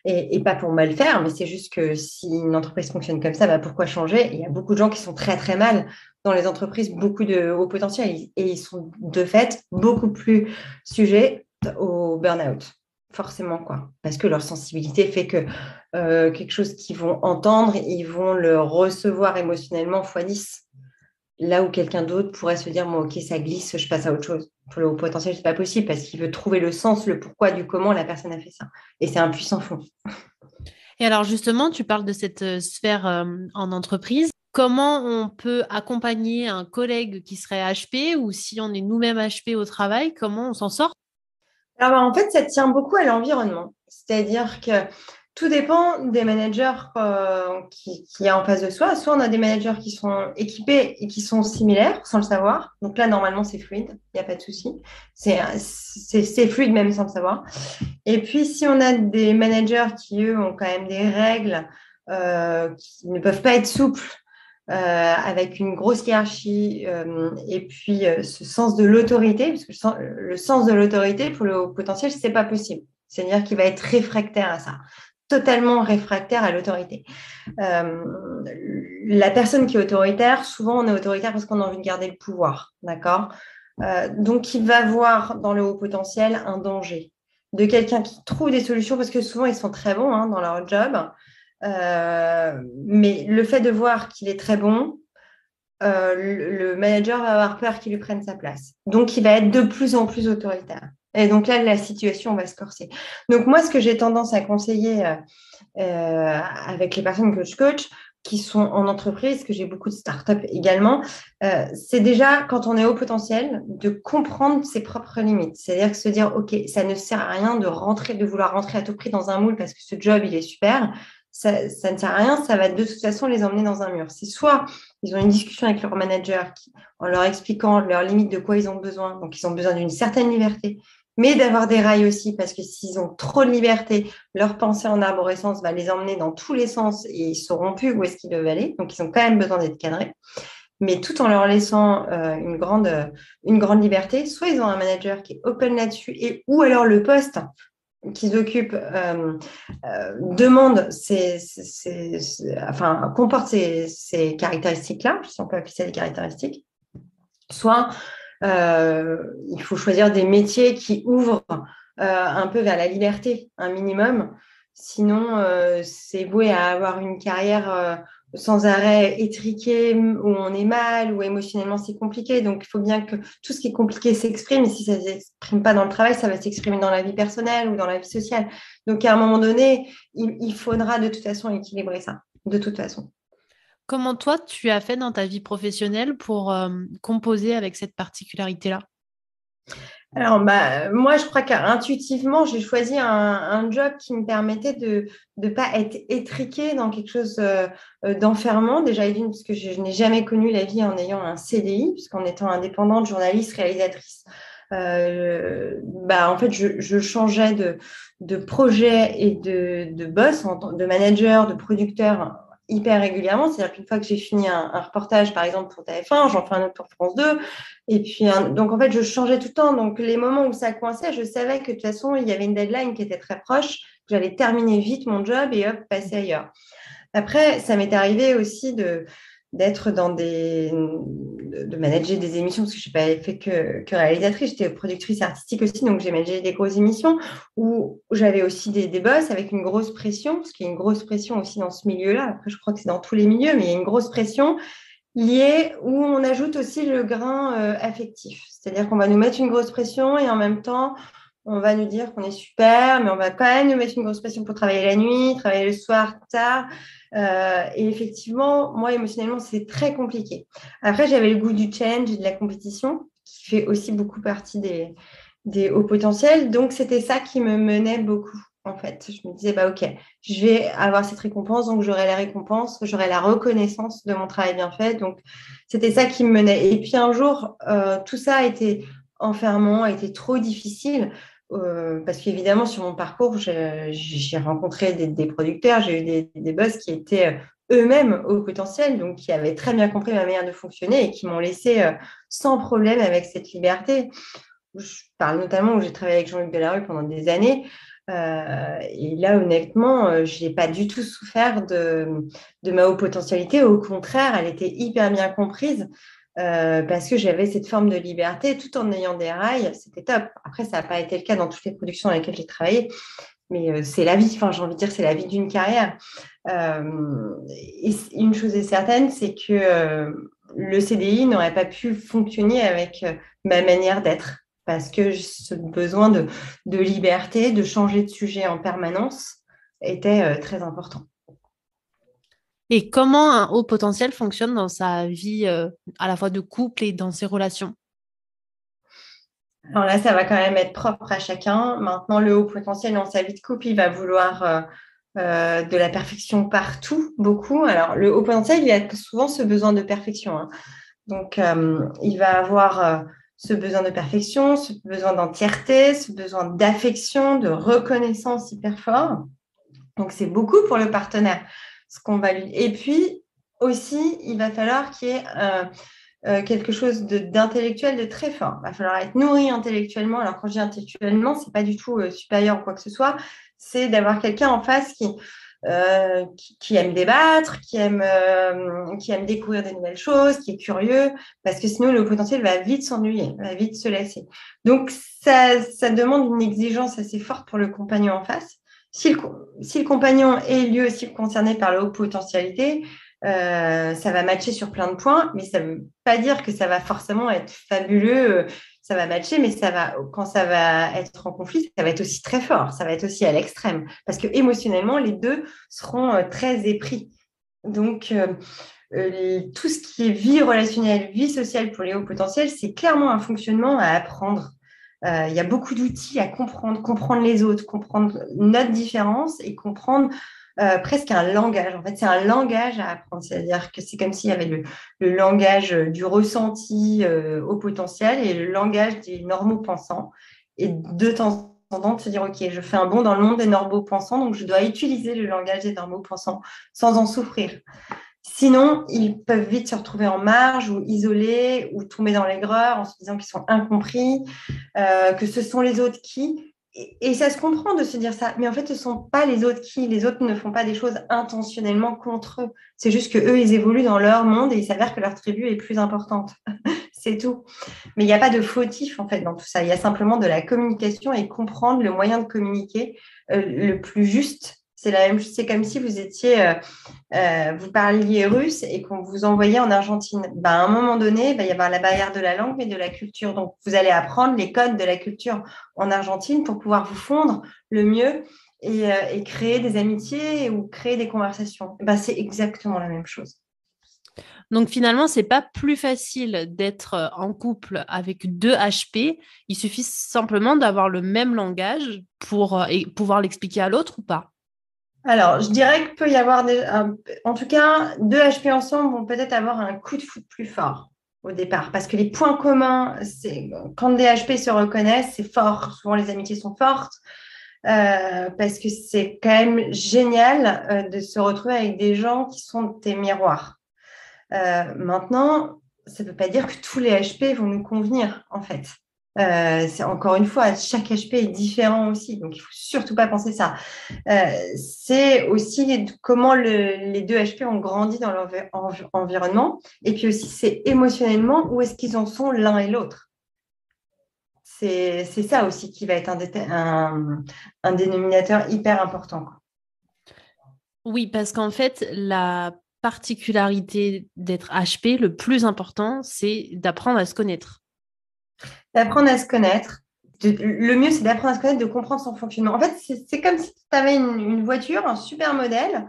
et pas pour mal faire, mais c'est juste que si une entreprise fonctionne comme ça, pourquoi changer? Et il y a beaucoup de gens qui sont très, très mal dans les entreprises, beaucoup de hauts potentiels, et ils sont de fait beaucoup plus sujets au burn-out, forcément, quoi. Parce que leur sensibilité fait que quelque chose qu'ils vont entendre, ils vont le recevoir émotionnellement x10. Là où quelqu'un d'autre pourrait se dire, ok, ça glisse, je passe à autre chose. Pour le haut potentiel, c'est pas possible parce qu'il veut trouver le sens, le pourquoi du comment la personne a fait ça. Et c'est un puissant fond. Et alors justement, tu parles de cette sphère en entreprise. Comment on peut accompagner un collègue qui serait HP, ou si on est nous-mêmes HP au travail, comment on s'en sort? Alors, en fait, ça tient beaucoup à l'environnement. C'est-à-dire que tout dépend des managers qu'il y a en face de soi. Soit on a des managers qui sont équipés et qui sont similaires sans le savoir. Donc là, normalement, c'est fluide, il n'y a pas de souci. C'est fluide même sans le savoir. Et puis, si on a des managers qui, eux, ont quand même des règles qui ne peuvent pas être souples, avec une grosse hiérarchie et puis ce sens de l'autorité, parce que le sens de l'autorité pour le haut potentiel, c'est pas possible. C'est-à-dire qu'il va être réfractaire à ça, totalement réfractaire à l'autorité. La personne qui est autoritaire, souvent on est autoritaire parce qu'on a envie de garder le pouvoir, d'accord? Donc, il va voir dans le haut potentiel un danger de quelqu'un qui trouve des solutions parce que souvent, ils sont très bons dans leur job. Mais le fait de voir qu'il est très bon, le manager va avoir peur qu'il lui prenne sa place. Donc, il va être de plus en plus autoritaire. Et donc là, la situation va se corser. Donc, moi, ce que j'ai tendance à conseiller avec les personnes que je coach, qui sont en entreprise, que j'ai beaucoup de startups également, c'est déjà, quand on est au potentiel, de comprendre ses propres limites. C'est-à-dire que se dire, OK, ça ne sert à rien de vouloir rentrer à tout prix dans un moule parce que ce job, il est super. Ça ne sert à rien, ça va de toute façon les emmener dans un mur. C'est soit ils ont une discussion avec leur manager en leur expliquant leurs limites, de quoi ils ont besoin. Donc, ils ont besoin d'une certaine liberté, mais d'avoir des rails aussi, parce que s'ils ont trop de liberté, leur pensée en arborescence va les emmener dans tous les sens et ils ne sauront plus où est-ce qu'ils doivent aller. Donc, ils ont quand même besoin d'être cadrés, mais tout en leur laissant une grande liberté. Soit ils ont un manager qui est open là-dessus, ou alors le poste qu'ils occupent comporte ces caractéristiques-là, si on peut appeler ça des caractéristiques. Soit il faut choisir des métiers qui ouvrent un peu vers la liberté, un minimum. Sinon, c'est voué à avoir une carrière sans arrêt étriquée, où on est mal, où émotionnellement c'est compliqué. Donc, il faut bien que tout ce qui est compliqué s'exprime. Et si ça ne s'exprime pas dans le travail, ça va s'exprimer dans la vie personnelle ou dans la vie sociale. Donc, à un moment donné, il faudra de toute façon équilibrer ça, de toute façon. Comment toi, tu as fait dans ta vie professionnelle pour composer avec cette particularité-là? Alors, moi, je crois qu'intuitivement, j'ai choisi un job qui me permettait de ne pas être étriquée dans quelque chose d'enfermant. Déjà, d'une, parce que je n'ai jamais connu la vie en ayant un CDI, puisqu'en étant indépendante, journaliste, réalisatrice, en fait, je changeais de projet et de boss, de manager, de producteur hyper régulièrement. C'est-à-dire qu'une fois que j'ai fini un reportage, par exemple, pour TF1, j'en fais un autre pour France 2. Et puis, donc, en fait, je changeais tout le temps. Donc, les moments où ça coinçait, je savais que de toute façon, il y avait une deadline qui était très proche, que j'allais terminer vite mon job et hop, passer ailleurs. Après, ça m'est arrivé aussi d'être de manager des émissions, parce que je n'ai pas fait que réalisatrice, j'étais productrice artistique aussi, donc j'ai managé des grosses émissions où j'avais aussi des boss avec une grosse pression, parce qu'il y a une grosse pression aussi dans ce milieu-là. Après, je crois que c'est dans tous les milieux, mais il y a une grosse pression liée où on ajoute aussi le grain affectif. C'est-à-dire qu'on va nous mettre une grosse pression et en même temps, on va nous dire qu'on est super, mais on va quand même nous mettre une grosse pression pour travailler la nuit, travailler le soir tard. Et effectivement, moi, émotionnellement, c'est très compliqué. Après, j'avais le goût du challenge et de la compétition, qui fait aussi beaucoup partie des hauts potentiels. Donc, c'était ça qui me menait beaucoup, en fait. Je me disais, OK, je vais avoir cette récompense, donc j'aurai la récompense, j'aurai la reconnaissance de mon travail bien fait. Donc, c'était ça qui me menait. Et puis, un jour, tout ça a été enfermant, a été trop difficile. Parce qu'évidemment, sur mon parcours, j'ai rencontré des producteurs, j'ai eu des boss qui étaient eux-mêmes au potentiel, donc qui avaient très bien compris ma manière de fonctionner et qui m'ont laissé sans problème avec cette liberté. Je parle notamment où j'ai travaillé avec Jean-Luc Delarue pendant des années. Et là, honnêtement, je n'ai pas du tout souffert de ma haute potentialité. Au contraire, elle était hyper bien comprise. Parce que j'avais cette forme de liberté tout en ayant des rails, c'était top. Après, ça n'a pas été le cas dans toutes les productions dans lesquelles j'ai travaillé, mais c'est la vie, enfin, j'ai envie de dire, c'est la vie d'une carrière. Et une chose est certaine, c'est que le CDI n'aurait pas pu fonctionner avec ma manière d'être, parce que ce besoin de liberté, de changer de sujet en permanence, était très important. Et comment un haut potentiel fonctionne dans sa vie à la fois de couple et dans ses relations? Alors là, ça va quand même être propre à chacun. Maintenant, le haut potentiel dans sa vie de couple, il va vouloir de la perfection partout, beaucoup. Alors, le haut potentiel, il a souvent ce besoin de perfection. Donc, il va avoir ce besoin de perfection, ce besoin d'entièreté, ce besoin d'affection, de reconnaissance hyper fort. Donc, c'est beaucoup pour le partenaire. Ce qu'on va lui... Et puis, aussi, il va falloir qu'il y ait quelque chose d'intellectuel de très fort. Il va falloir être nourri intellectuellement. Alors, quand je dis intellectuellement, ce n'est pas du tout supérieur ou quoi que ce soit. C'est d'avoir quelqu'un en face qui qui aime débattre, qui aime découvrir des nouvelles choses, qui est curieux, parce que sinon le haut potentiel va vite s'ennuyer, va vite se lasser. Donc ça demande une exigence assez forte pour le compagnon en face. Si le compagnon est lui aussi concerné par la haute potentialité, ça va matcher sur plein de points, mais ça ne veut pas dire que ça va forcément être fabuleux. Ça va matcher, mais quand ça va être en conflit, ça va être aussi très fort, ça va être aussi à l'extrême, parce que émotionnellement, les deux seront très épris. Donc, tout ce qui est vie relationnelle, vie sociale pour les hauts potentiels, c'est clairement un fonctionnement à apprendre. Il y a beaucoup d'outils à comprendre les autres, comprendre notre différence et comprendre presque un langage. En fait, c'est un langage à apprendre. C'est-à-dire que c'est comme s'il y avait le langage du ressenti au potentiel et le langage des normaux pensants. Et de temps en temps, de se dire, OK, je fais un bond dans le monde des normaux pensants, donc je dois utiliser le langage des normaux pensants sans en souffrir. Sinon, ils peuvent vite se retrouver en marge ou isolés ou tomber dans l'aigreur en se disant qu'ils sont incompris, que ce sont les autres qui. Et ça se comprend de se dire ça, mais en fait, ce ne sont pas les autres qui. Les autres ne font pas des choses intentionnellement contre eux. C'est juste qu'eux, ils évoluent dans leur monde et il s'avère que leur tribu est plus importante. C'est tout. Mais il n'y a pas de fautif, en fait, dans tout ça. Il y a simplement de la communication et comprendre le moyen de communiquer le plus juste. C'est comme si vous parliez russe et qu'on vous envoyait en Argentine. Ben, à un moment donné, il va y avoir la barrière de la langue, mais de la culture. Donc, vous allez apprendre les codes de la culture en Argentine pour pouvoir vous fondre le mieux et créer des amitiés ou créer des conversations. Ben, c'est exactement la même chose. Donc finalement, c'est pas plus facile d'être en couple avec deux HP. Il suffit simplement d'avoir le même langage pour pouvoir l'expliquer à l'autre ou pas. Alors, je dirais qu'il peut y avoir en tout cas, deux HP ensemble vont peut-être avoir un coup de foot plus fort au départ, parce que les points communs, c'est quand des HP se reconnaissent, c'est fort. Souvent, les amitiés sont fortes, parce que c'est quand même génial de se retrouver avec des gens qui sont tes miroirs. Maintenant, ça ne veut pas dire que tous les HP vont nous convenir, en fait. C'est encore une fois, chaque HP est différent aussi, donc il ne faut surtout pas penser ça. C'est aussi comment les deux HP ont grandi dans leur environnement, et puis aussi c'est émotionnellement où est-ce qu'ils en sont l'un et l'autre. C'est ça aussi qui va être un dénominateur hyper important, quoi. Oui, parce qu'en fait, la particularité d'être HP, le plus important, c'est d'apprendre à se connaître. D'apprendre à se connaître. Le mieux, c'est d'apprendre à se connaître, de comprendre son fonctionnement. En fait, c'est comme si tu avais une voiture, un super modèle,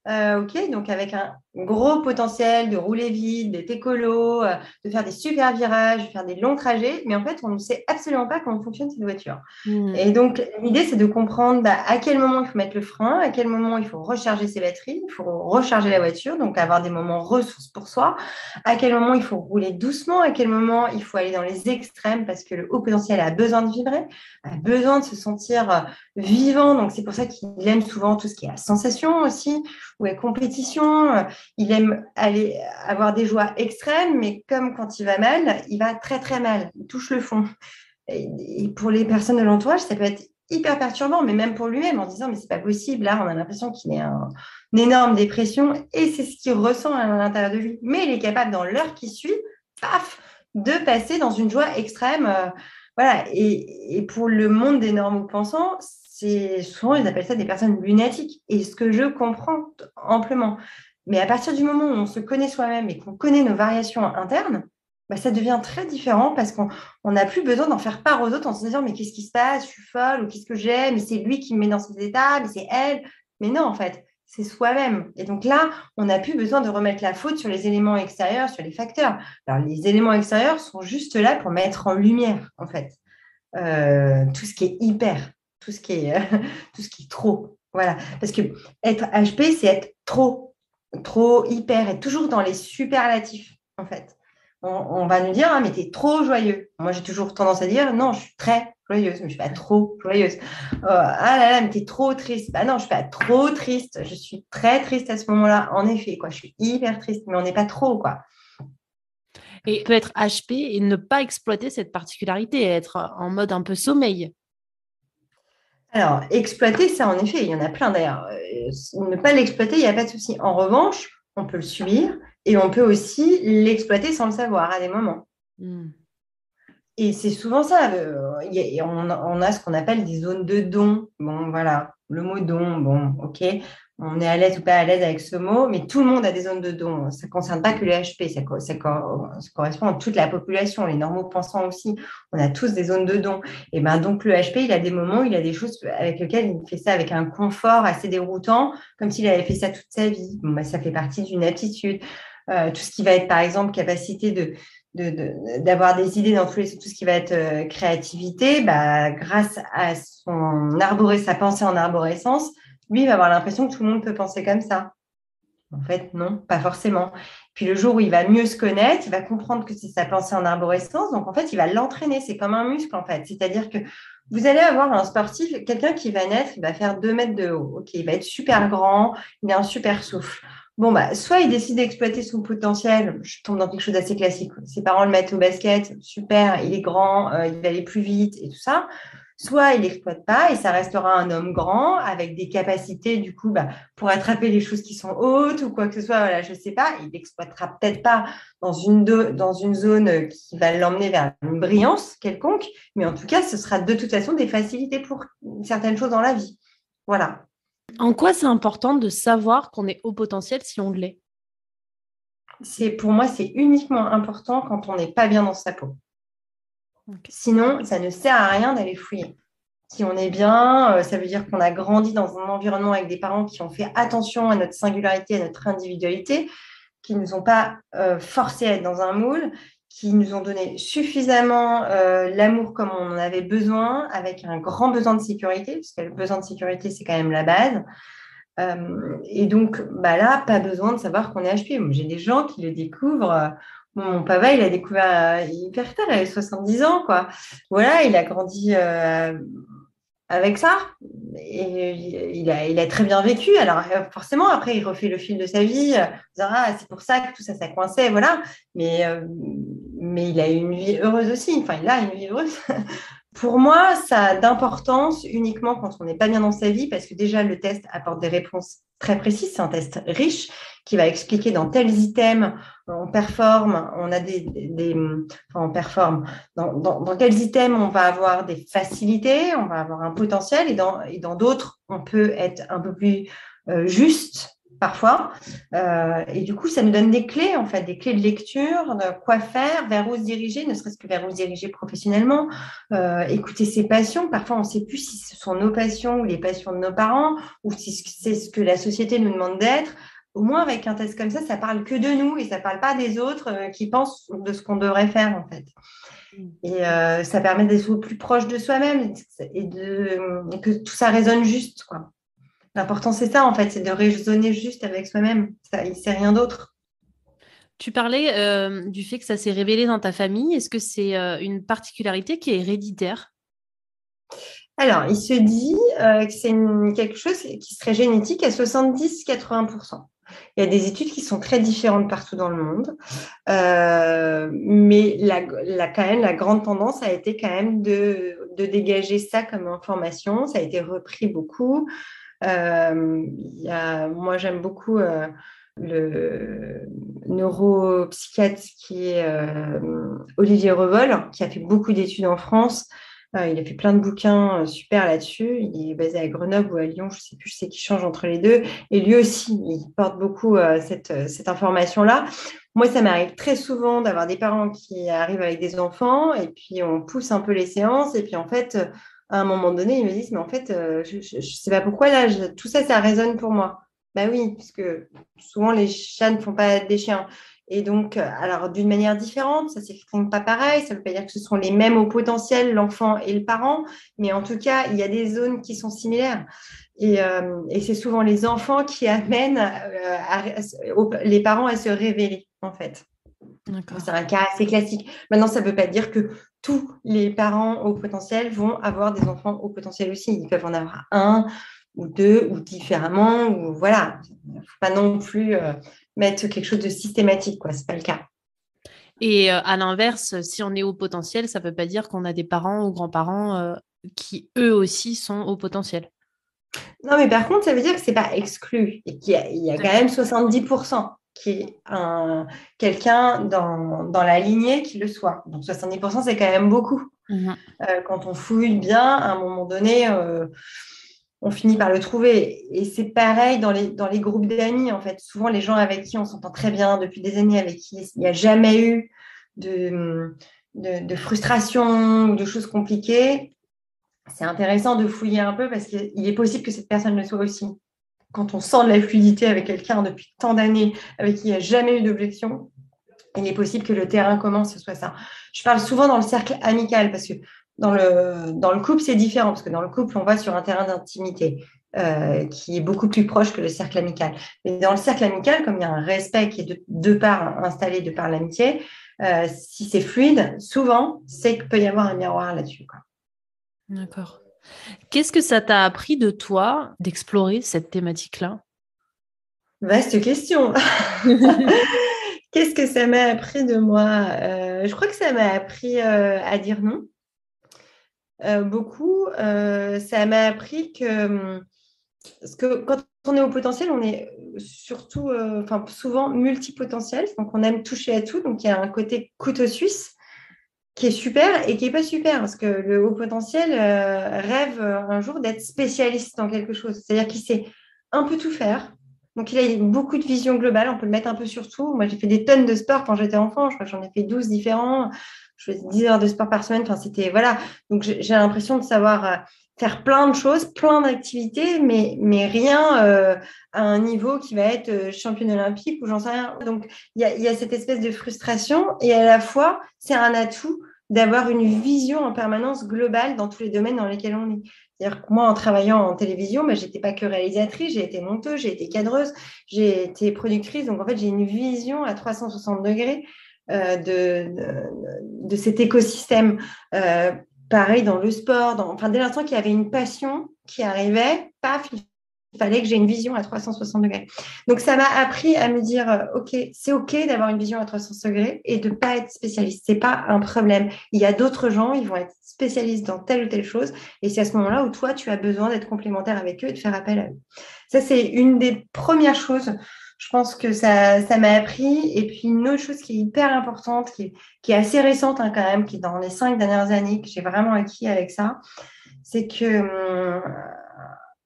OK, donc avec un gros potentiel de rouler vite, d'être écolo, de faire des super virages, de faire des longs trajets, mais en fait, on ne sait absolument pas comment fonctionne cette voiture. Et donc, l'idée, c'est de comprendre à quel moment il faut mettre le frein, à quel moment il faut recharger ses batteries, il faut recharger la voiture, donc avoir des moments ressources pour soi, à quel moment il faut rouler doucement, à quel moment il faut aller dans les extrêmes parce que le haut potentiel a besoin de vibrer, a besoin de se sentir vivant. Donc, c'est pour ça qu'il aime souvent tout ce qui est la sensation aussi, ou la compétition. Il aime aller avoir des joies extrêmes, mais comme quand il va mal, il va très, très mal. Il touche le fond. Et pour les personnes de l'entourage, ça peut être hyper perturbant, mais même pour lui-même, en disant, mais c'est pas possible, là, on a l'impression qu'il est une énorme dépression, et c'est ce qu'il ressent à l'intérieur de lui. Mais il est capable, dans l'heure qui suit, paf, de passer dans une joie extrême. Voilà. Et pour le monde des normaux pensants, c'est souvent, ils appellent ça des personnes lunatiques, et ce que je comprends amplement. Mais à partir du moment où on se connaît soi-même et qu'on connaît nos variations internes, bah, ça devient très différent parce qu'on n'a plus besoin d'en faire part aux autres en se disant mais qu'est-ce qui se passe, je suis folle ou qu'est-ce que j'ai, mais c'est lui qui me met dans ces états, mais c'est elle. Mais non, en fait, c'est soi-même. Et donc là, on n'a plus besoin de remettre la faute sur les éléments extérieurs, sur les facteurs. Alors, les éléments extérieurs sont juste là pour mettre en lumière, en fait, tout ce qui est hyper, tout ce qui est, tout ce qui est trop. Voilà. Parce que être HP, c'est être trop hyper, être toujours dans les superlatifs, en fait. On va nous dire, ah, mais t'es trop joyeux. Moi, j'ai toujours tendance à dire, non, je suis très joyeuse, mais je ne suis pas trop joyeuse. Ah là là, mais t'es trop triste. Bah non, je ne suis pas trop triste. Je suis très triste à ce moment-là, en effet, quoi. Je suis hyper triste, mais on n'est pas trop, quoi. Et peut être HP et ne pas exploiter cette particularité, être en mode un peu sommeil. Alors, exploiter, ça, en effet, il y en a plein d'ailleurs. Ne pas l'exploiter, il n'y a pas de souci. En revanche, on peut le subir et on peut aussi l'exploiter sans le savoir à des moments. Mm. Et c'est souvent ça. On a ce qu'on appelle des zones de don. Bon, voilà, le mot don, bon, ok. On est à l'aise ou pas à l'aise avec ce mot, mais tout le monde a des zones de don. Ça ne concerne pas que les HP, ça correspond à toute la population, les normaux pensants aussi. On a tous des zones de don. Et ben donc le HP, il a des moments, il a des choses avec lesquelles il fait ça avec un confort assez déroutant, comme s'il avait fait ça toute sa vie. Bon, ben, ça fait partie d'une aptitude. Tout ce qui va être, par exemple, capacité d'avoir des idées dans tout ce qui va être créativité, bah, grâce à sa pensée en arborescence, lui, il va avoir l'impression que tout le monde peut penser comme ça. En fait, non, pas forcément. Puis le jour où il va mieux se connaître, il va comprendre que c'est sa pensée en arborescence. Donc, en fait, il va l'entraîner. C'est comme un muscle, en fait. C'est-à-dire que vous allez avoir un sportif, quelqu'un qui va naître, il va faire 2 mètres de haut. OK, il va être super grand, il a un super souffle. Bon, bah, soit il décide d'exploiter son potentiel, je tombe dans quelque chose d'assez classique. Ses parents le mettent au basket, super, il est grand, il va aller plus vite et tout ça. Soit il n'exploite pas et ça restera un homme grand avec des capacités, du coup, bah, pour attraper les choses qui sont hautes ou quoi que ce soit. Voilà, je ne sais pas, il n'exploitera peut-être pas dans une zone qui va l'emmener vers une brillance quelconque, mais en tout cas, ce sera de toute façon des facilités pour certaines choses dans la vie. Voilà. En quoi c'est important de savoir qu'on est haut potentiel si on l'est? Pour moi, c'est uniquement important quand on n'est pas bien dans sa peau. Okay. Sinon, ça ne sert à rien d'aller fouiller. Si on est bien, ça veut dire qu'on a grandi dans un environnement avec des parents qui ont fait attention à notre singularité, à notre individualité, qui ne nous ont pas forcés à être dans un moule, qui nous ont donné suffisamment l'amour comme on en avait besoin, avec un grand besoin de sécurité, parce que le besoin de sécurité, c'est quand même la base. Et donc, bah là, pas besoin de savoir qu'on est HP. J'ai des gens qui le découvrent. Mon papa, il a découvert hyper tard, il avait 70 ans, quoi. Voilà, il a grandi avec ça. Et il a très bien vécu. Alors, forcément, après, il refait le fil de sa vie. C'est pour ça que tout ça, ça coinçait, voilà. Mais il a eu une vie heureuse aussi. Enfin, il a une vie heureuse. Pour moi, ça a d'importance uniquement quand on n'est pas bien dans sa vie, parce que déjà, le test apporte des réponses très précises. C'est un test riche qui va expliquer dans tels items on performe, on a on performe. Dans quels items on va avoir des facilités, on va avoir un potentiel, et dans d'autres, on peut être un peu plus juste parfois. Et du coup, ça nous donne des clés, en fait, des clés de lecture, de quoi faire, vers où se diriger, ne serait-ce que vers où se diriger professionnellement, écouter ses passions. Parfois, on ne sait plus si ce sont nos passions ou les passions de nos parents, ou si c'est ce que la société nous demande d'être. Au moins, avec un test comme ça parle que de nous et ça ne parle pas des autres qui pensent de ce qu'on devrait faire, en fait. Et ça permet d'être plus proche de soi-même et que tout ça résonne juste, quoi. L'important, c'est ça, en fait, c'est de raisonner juste avec soi-même. C'est rien d'autre. Tu parlais du fait que ça s'est révélé dans ta famille. Est-ce que c'est une particularité qui est héréditaire ? Alors, il se dit que c'est quelque chose qui serait génétique à 70-80%. Il y a des études qui sont très différentes partout dans le monde, mais quand même, la grande tendance a été quand même de dégager ça comme information. Ça a été repris beaucoup. Moi, j'aime beaucoup le neuropsychiatre qui est Olivier Revol, qui a fait beaucoup d'études en France. Il a fait plein de bouquins super là-dessus. Il est basé à Grenoble ou à Lyon, je ne sais plus, je sais qu'il change entre les deux. Et lui aussi, il porte beaucoup cette information-là. Moi, ça m'arrive très souvent d'avoir des parents qui arrivent avec des enfants et puis on pousse un peu les séances. Et puis en fait, à un moment donné, ils me disent, mais en fait, je ne sais pas pourquoi là, tout ça, ça résonne pour moi. Ben oui, parce que souvent les chats ne font pas des chiens. Et donc, alors d'une manière différente, ça ne s'exprime pas pareil, ça ne veut pas dire que ce sont les mêmes au potentiel, l'enfant et le parent, mais en tout cas, il y a des zones qui sont similaires. Et c'est souvent les enfants qui amènent les parents à se révéler, en fait. D'accord. C'est un cas assez classique. Maintenant, ça ne veut pas dire que tous les parents au potentiel vont avoir des enfants au potentiel aussi. Ils peuvent en avoir un ou deux, ou différemment, ou voilà. Il ne faut pas non plus mettre quelque chose de systématique, quoi. Ce n'est pas le cas. Et à l'inverse, si on est au potentiel, ça ne veut pas dire qu'on a des parents ou grands-parents qui eux aussi sont au potentiel. Non, mais par contre, ça veut dire que c'est pas exclu et qu'il y a quand même 70% qui est quelqu'un dans la lignée qui le soit. Donc 70%, c'est quand même beaucoup. Mhm. Quand on fouille bien, à un moment donné, on finit par le trouver. Et c'est pareil dans les groupes d'amis, en fait. Souvent, les gens avec qui on s'entend très bien depuis des années, avec qui il n'y a jamais eu de frustration ou de choses compliquées, c'est intéressant de fouiller un peu parce qu'il est possible que cette personne le soit aussi. Quand on sent de la fluidité avec quelqu'un depuis tant d'années, avec qui il n'y a jamais eu d'objection, il est possible que le terrain commun, ce soit ça. Je parle souvent dans le cercle amical parce que dans le couple, c'est différent parce que dans le couple, on va sur un terrain d'intimité qui est beaucoup plus proche que le cercle amical. Mais dans le cercle amical, comme il y a un respect qui est de deux parts installé de par l'amitié, si c'est fluide, souvent, c'est qu'il peut y avoir un miroir là-dessus, quoi. D'accord. Qu'est-ce que ça t'a appris de toi d'explorer cette thématique-là? Vaste question. Qu'est-ce que ça m'a appris de moi? Je crois que ça m'a appris à dire non. Beaucoup. Ça m'a appris parce que quand on est au potentiel, on est surtout, enfin souvent multipotentiel. Donc, on aime toucher à tout. Donc, il y a un côté couteau suisse qui est super et qui n'est pas super parce que le haut potentiel rêve un jour d'être spécialiste dans quelque chose. C'est-à-dire qu'il sait un peu tout faire. Donc, il a beaucoup de vision globale. On peut le mettre un peu sur tout. Moi, j'ai fait des tonnes de sport quand j'étais enfant. Je crois que j'en ai fait 12 différents. Je faisais 10 heures de sport par semaine. Enfin, c'était, voilà. Donc, j'ai l'impression de savoir faire plein de choses, plein d'activités, mais rien à un niveau qui va être championne olympique ou j'en sais rien. Donc, il y a cette espèce de frustration et à la fois, c'est un atout d'avoir une vision en permanence globale dans tous les domaines dans lesquels on est. C'est-à-dire que moi, en travaillant en télévision, je n'étais pas que réalisatrice, j'ai été monteuse, j'ai été cadreuse, j'ai été productrice. Donc, en fait, j'ai une vision à 360 degrés de cet écosystème. Pareil dans le sport. Enfin, dès l'instant qu'il y avait une passion qui arrivait, paf, il fallait que j'ai une vision à 360 degrés. Donc, ça m'a appris à me dire, OK, c'est OK d'avoir une vision à 360 degrés et de ne pas être spécialiste. Ce n'est pas un problème. Il y a d'autres gens, ils vont être spécialistes dans telle ou telle chose. Et c'est à ce moment-là où toi, tu as besoin d'être complémentaire avec eux et de faire appel à eux. Ça, c'est une des premières choses. Je pense que ça m'a appris. Et puis, une autre chose qui est hyper importante, qui est assez récente quand même, qui est dans les 5 dernières années, que j'ai vraiment acquis avec ça, c'est que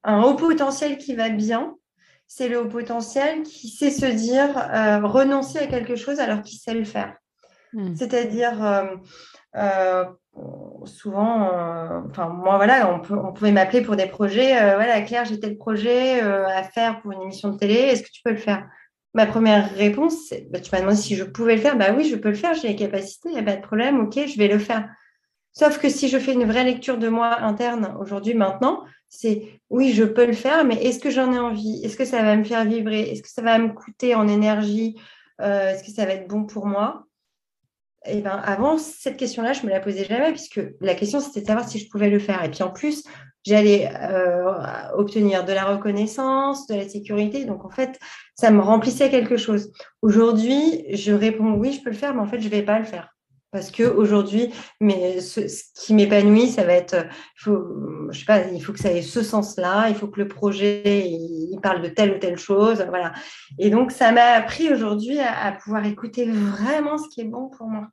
un haut potentiel qui va bien, c'est le haut potentiel qui sait se dire renoncer à quelque chose alors qu'il sait le faire. C'est-à-dire, souvent, enfin, moi, voilà, on pouvait m'appeler pour des projets. Voilà, Claire, j'ai tel projet à faire pour une émission de télé. Est-ce que tu peux le faire? Ma première réponse, c'est, tu m'as demandé si je pouvais le faire. Bah oui, je peux le faire, j'ai les capacités, il n'y a pas de problème, ok, je vais le faire. Sauf que si je fais une vraie lecture de moi interne aujourd'hui, maintenant, c'est oui, je peux le faire, mais est-ce que j'en ai envie? Est-ce que ça va me faire vibrer? Est-ce que ça va me coûter en énergie? Est-ce que ça va être bon pour moi? Et ben, avant, cette question-là, je ne me la posais jamais, puisque la question, c'était de savoir si je pouvais le faire. Et puis en plus, j'allais obtenir de la reconnaissance, de la sécurité. Donc en fait, ça me remplissait quelque chose. Aujourd'hui, je réponds oui, je peux le faire, mais en fait, je ne vais pas le faire. Parce qu'aujourd'hui, ce qui m'épanouit, ça va être, je sais pas, il faut que ça ait ce sens-là, il faut que le projet, il parle de telle ou telle chose, voilà. Et donc, ça m'a appris aujourd'hui à pouvoir écouter vraiment ce qui est bon pour moi.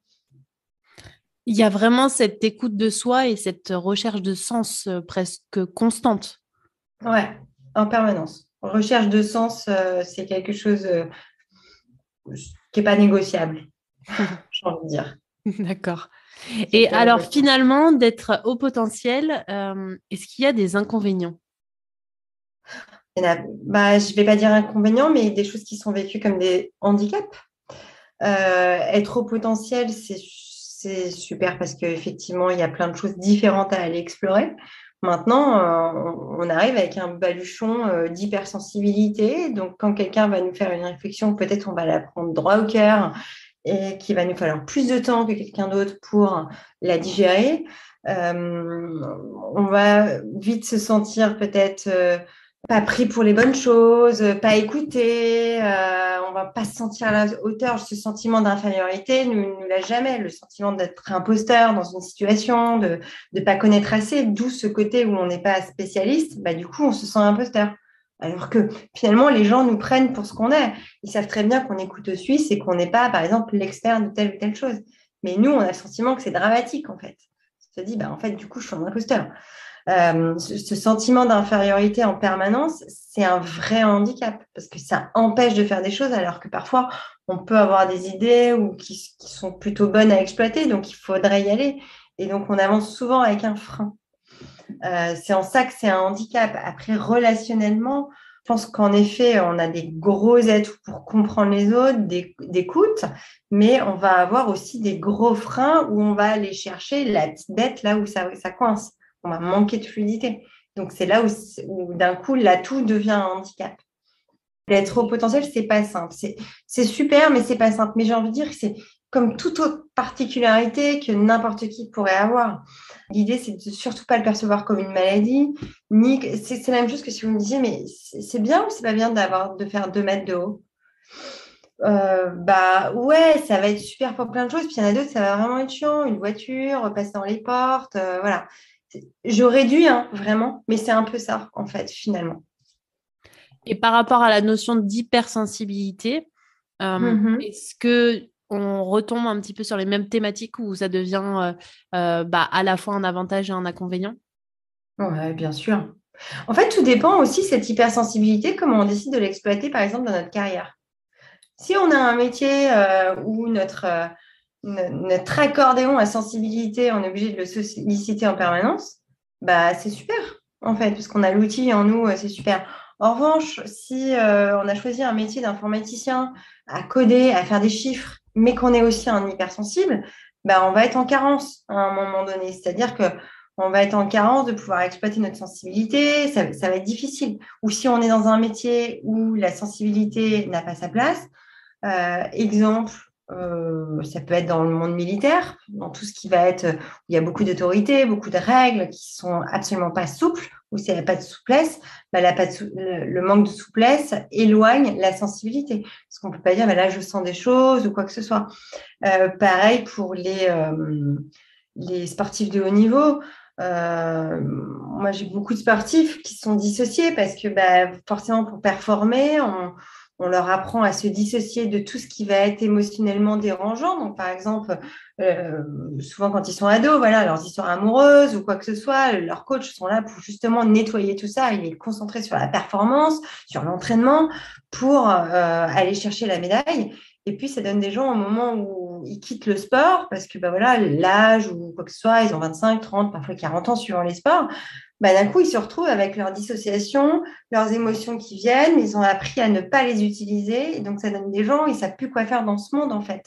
Il y a vraiment cette écoute de soi et cette recherche de sens presque constante. Ouais, en permanence. Recherche de sens, c'est quelque chose qui n'est pas négociable, j'ai envie de dire. D'accord. Et alors, finalement, d'être au potentiel, est-ce qu'il y a des inconvénients? Je ne vais pas dire inconvénients, mais des choses qui sont vécues comme des handicaps. Être au potentiel, c'est super parce qu'effectivement, il y a plein de choses différentes à aller explorer. Maintenant, on arrive avec un baluchon d'hypersensibilité. Donc, quand quelqu'un va nous faire une réflexion, peut-être on va la prendre droit au cœur et qu'il va nous falloir plus de temps que quelqu'un d'autre pour la digérer. On va vite se sentir peut-être pas pris pour les bonnes choses, pas écouté. On va pas se sentir à la hauteur. Ce sentiment d'infériorité nous lâche jamais. Le sentiment d'être imposteur dans une situation, de ne pas connaître assez, d'où ce côté où on n'est pas spécialiste, bah, du coup, on se sent imposteur. Alors que finalement, les gens nous prennent pour ce qu'on est. Ils savent très bien qu'on écoute au Suisse et qu'on n'est pas, par exemple, l'expert de telle ou telle chose. Mais nous, on a le sentiment que c'est dramatique, en fait. On se dit, bah, en fait, du coup, je suis un imposteur. Ce sentiment d'infériorité en permanence, c'est un vrai handicap parce que ça empêche de faire des choses alors que parfois, on peut avoir des idées ou qui sont plutôt bonnes à exploiter, donc il faudrait y aller. Et donc, on avance souvent avec un frein. C'est en ça que c'est un handicap. Après, relationnellement, je pense qu'en effet, on a des gros atouts pour comprendre les autres, d'écoute, mais on va avoir aussi des gros freins où on va aller chercher la petite bête là où ça coince. On va manquer de fluidité. Donc, c'est là où d'un coup, l'atout devient un handicap. L'être au potentiel, c'est pas simple. C'est super, mais c'est pas simple. Mais j'ai envie de dire que c'est comme toute autre particularité que n'importe qui pourrait avoir. L'idée, c'est de surtout pas le percevoir comme une maladie. C'est la même chose que si vous me disiez, mais c'est bien ou c'est pas bien de faire 2 mètres de haut? Bah ouais, ça va être super pour plein de choses. Puis il y en a d'autres, ça va vraiment être chiant. Une voiture, passer dans les portes, voilà. Je réduis, hein, vraiment, mais c'est un peu ça, en fait, finalement. Et par rapport à la notion d'hypersensibilité, est-ce que on retombe un petit peu sur les mêmes thématiques où ça devient à la fois un avantage et un inconvénient? Ouais, bien sûr. En fait, tout dépend aussi, cette hypersensibilité, comment on décide de l'exploiter, par exemple, dans notre carrière. Si on a un métier où notre accordéon à sensibilité, on est obligé de le solliciter en permanence, bah, c'est super, en fait, parce qu'on a l'outil en nous, c'est super. En revanche, si on a choisi un métier d'informaticien à coder, à faire des chiffres, mais qu'on est aussi un hypersensible, bah, on va être en carence à un moment donné. C'est-à-dire que on va être en carence de pouvoir exploiter notre sensibilité, ça va être difficile. Ou si on est dans un métier où la sensibilité n'a pas sa place, exemple, ça peut être dans le monde militaire, dans tout ce qui va être, où il y a beaucoup d'autorités, beaucoup de règles qui sont absolument pas souples, où s'il n'y a pas de souplesse, bah, le manque de souplesse éloigne la sensibilité. Parce qu'on ne peut pas dire, bah, là, je sens des choses ou quoi que ce soit. Pareil pour les sportifs de haut niveau. Moi, j'ai beaucoup de sportifs qui sont dissociés parce que bah, forcément, pour performer, on leur apprend à se dissocier de tout ce qui va être émotionnellement dérangeant. Donc, par exemple, souvent quand ils sont ados, voilà, leurs histoires amoureuses ou quoi que ce soit, leurs coachs sont là pour justement nettoyer tout ça et les concentrer sur la performance, sur l'entraînement pour aller chercher la médaille. Et puis, ça donne des gens au moment où ils quittent le sport parce que bah, voilà, l'âge ou quoi que ce soit, ils ont 25, 30, parfois 40 ans suivant les sports. Bah, d'un coup, ils se retrouvent avec leur dissociation, leurs émotions qui viennent, ils ont appris à ne pas les utiliser. Et donc, ça donne des gens, ils ne savent plus quoi faire dans ce monde, en fait.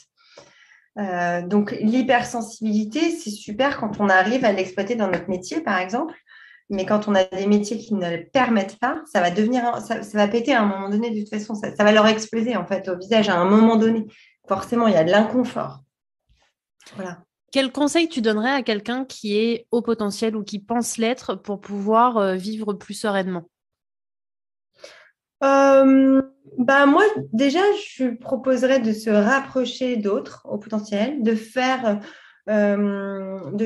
Donc, l'hypersensibilité, c'est super quand on arrive à l'exploiter dans notre métier, par exemple. Mais quand on a des métiers qui ne le permettent pas, ça va péter à un moment donné, de toute façon. Ça va leur exploser, en fait, au visage à un moment donné. Forcément, il y a de l'inconfort. Voilà. Quel conseil tu donnerais à quelqu'un qui est haut potentiel ou qui pense l'être pour pouvoir vivre plus sereinement? Bah moi, déjà, je proposerais de se rapprocher d'autres au potentiel, de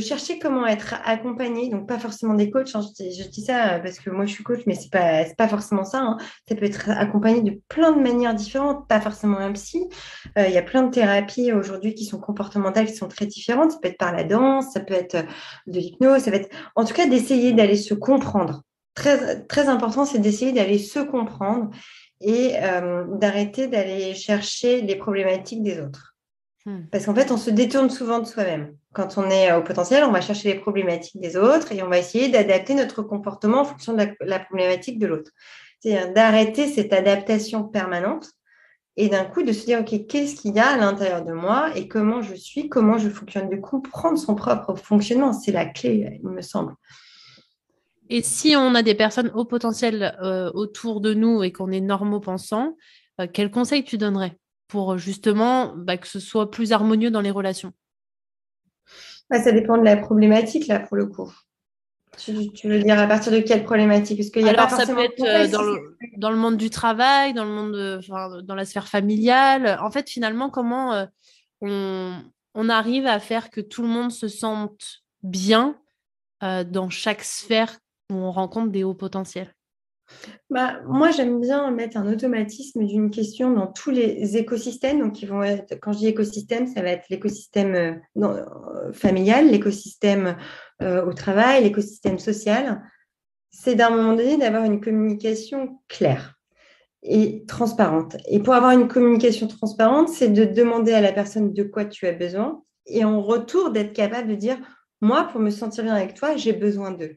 chercher comment être accompagné, donc pas forcément des coachs, hein, je dis ça parce que moi je suis coach, mais c'est pas forcément ça, hein. Ça peut être accompagné de plein de manières différentes, pas forcément un psy. Il y a plein de thérapies aujourd'hui qui sont comportementales, qui sont très différentes. Ça peut être par la danse, ça peut être de l'hypnose, ça va être, en tout cas, d'essayer d'aller se comprendre. Très, très important, c'est d'essayer d'aller se comprendre et d'arrêter d'aller chercher les problématiques des autres. Parce qu'en fait, on se détourne souvent de soi-même. Quand on est au potentiel, on va chercher les problématiques des autres et on va essayer d'adapter notre comportement en fonction de la problématique de l'autre. C'est-à-dire d'arrêter cette adaptation permanente et d'un coup de se dire, OK, qu'est-ce qu'il y a à l'intérieur de moi et comment je suis, comment je fonctionne. De comprendre son propre fonctionnement, c'est la clé, il me semble. Et si on a des personnes haut potentiel autour de nous et qu'on est normaux pensants, quel conseil tu donnerais pour justement que ce soit plus harmonieux dans les relations? Ça dépend de la problématique, là, pour le coup. Tu veux dire à partir de quelle problématique? Parce qu'il n'y a Alors, pas ça forcément peut de être contexte. dans le monde du travail, dans le monde, dans la sphère familiale. En fait, finalement, comment on arrive à faire que tout le monde se sente bien dans chaque sphère où on rencontre des hauts potentiels? Bah, moi, j'aime bien mettre un automatisme d'une question dans tous les écosystèmes. Donc, ils vont être, quand je dis écosystème, ça va être l'écosystème familial, l'écosystème au travail, l'écosystème social. C'est d'un moment donné d'avoir une communication claire et transparente. Et pour avoir une communication transparente, c'est de demander à la personne de quoi tu as besoin et en retour d'être capable de dire, moi, pour me sentir bien avec toi, j'ai besoin d'eux.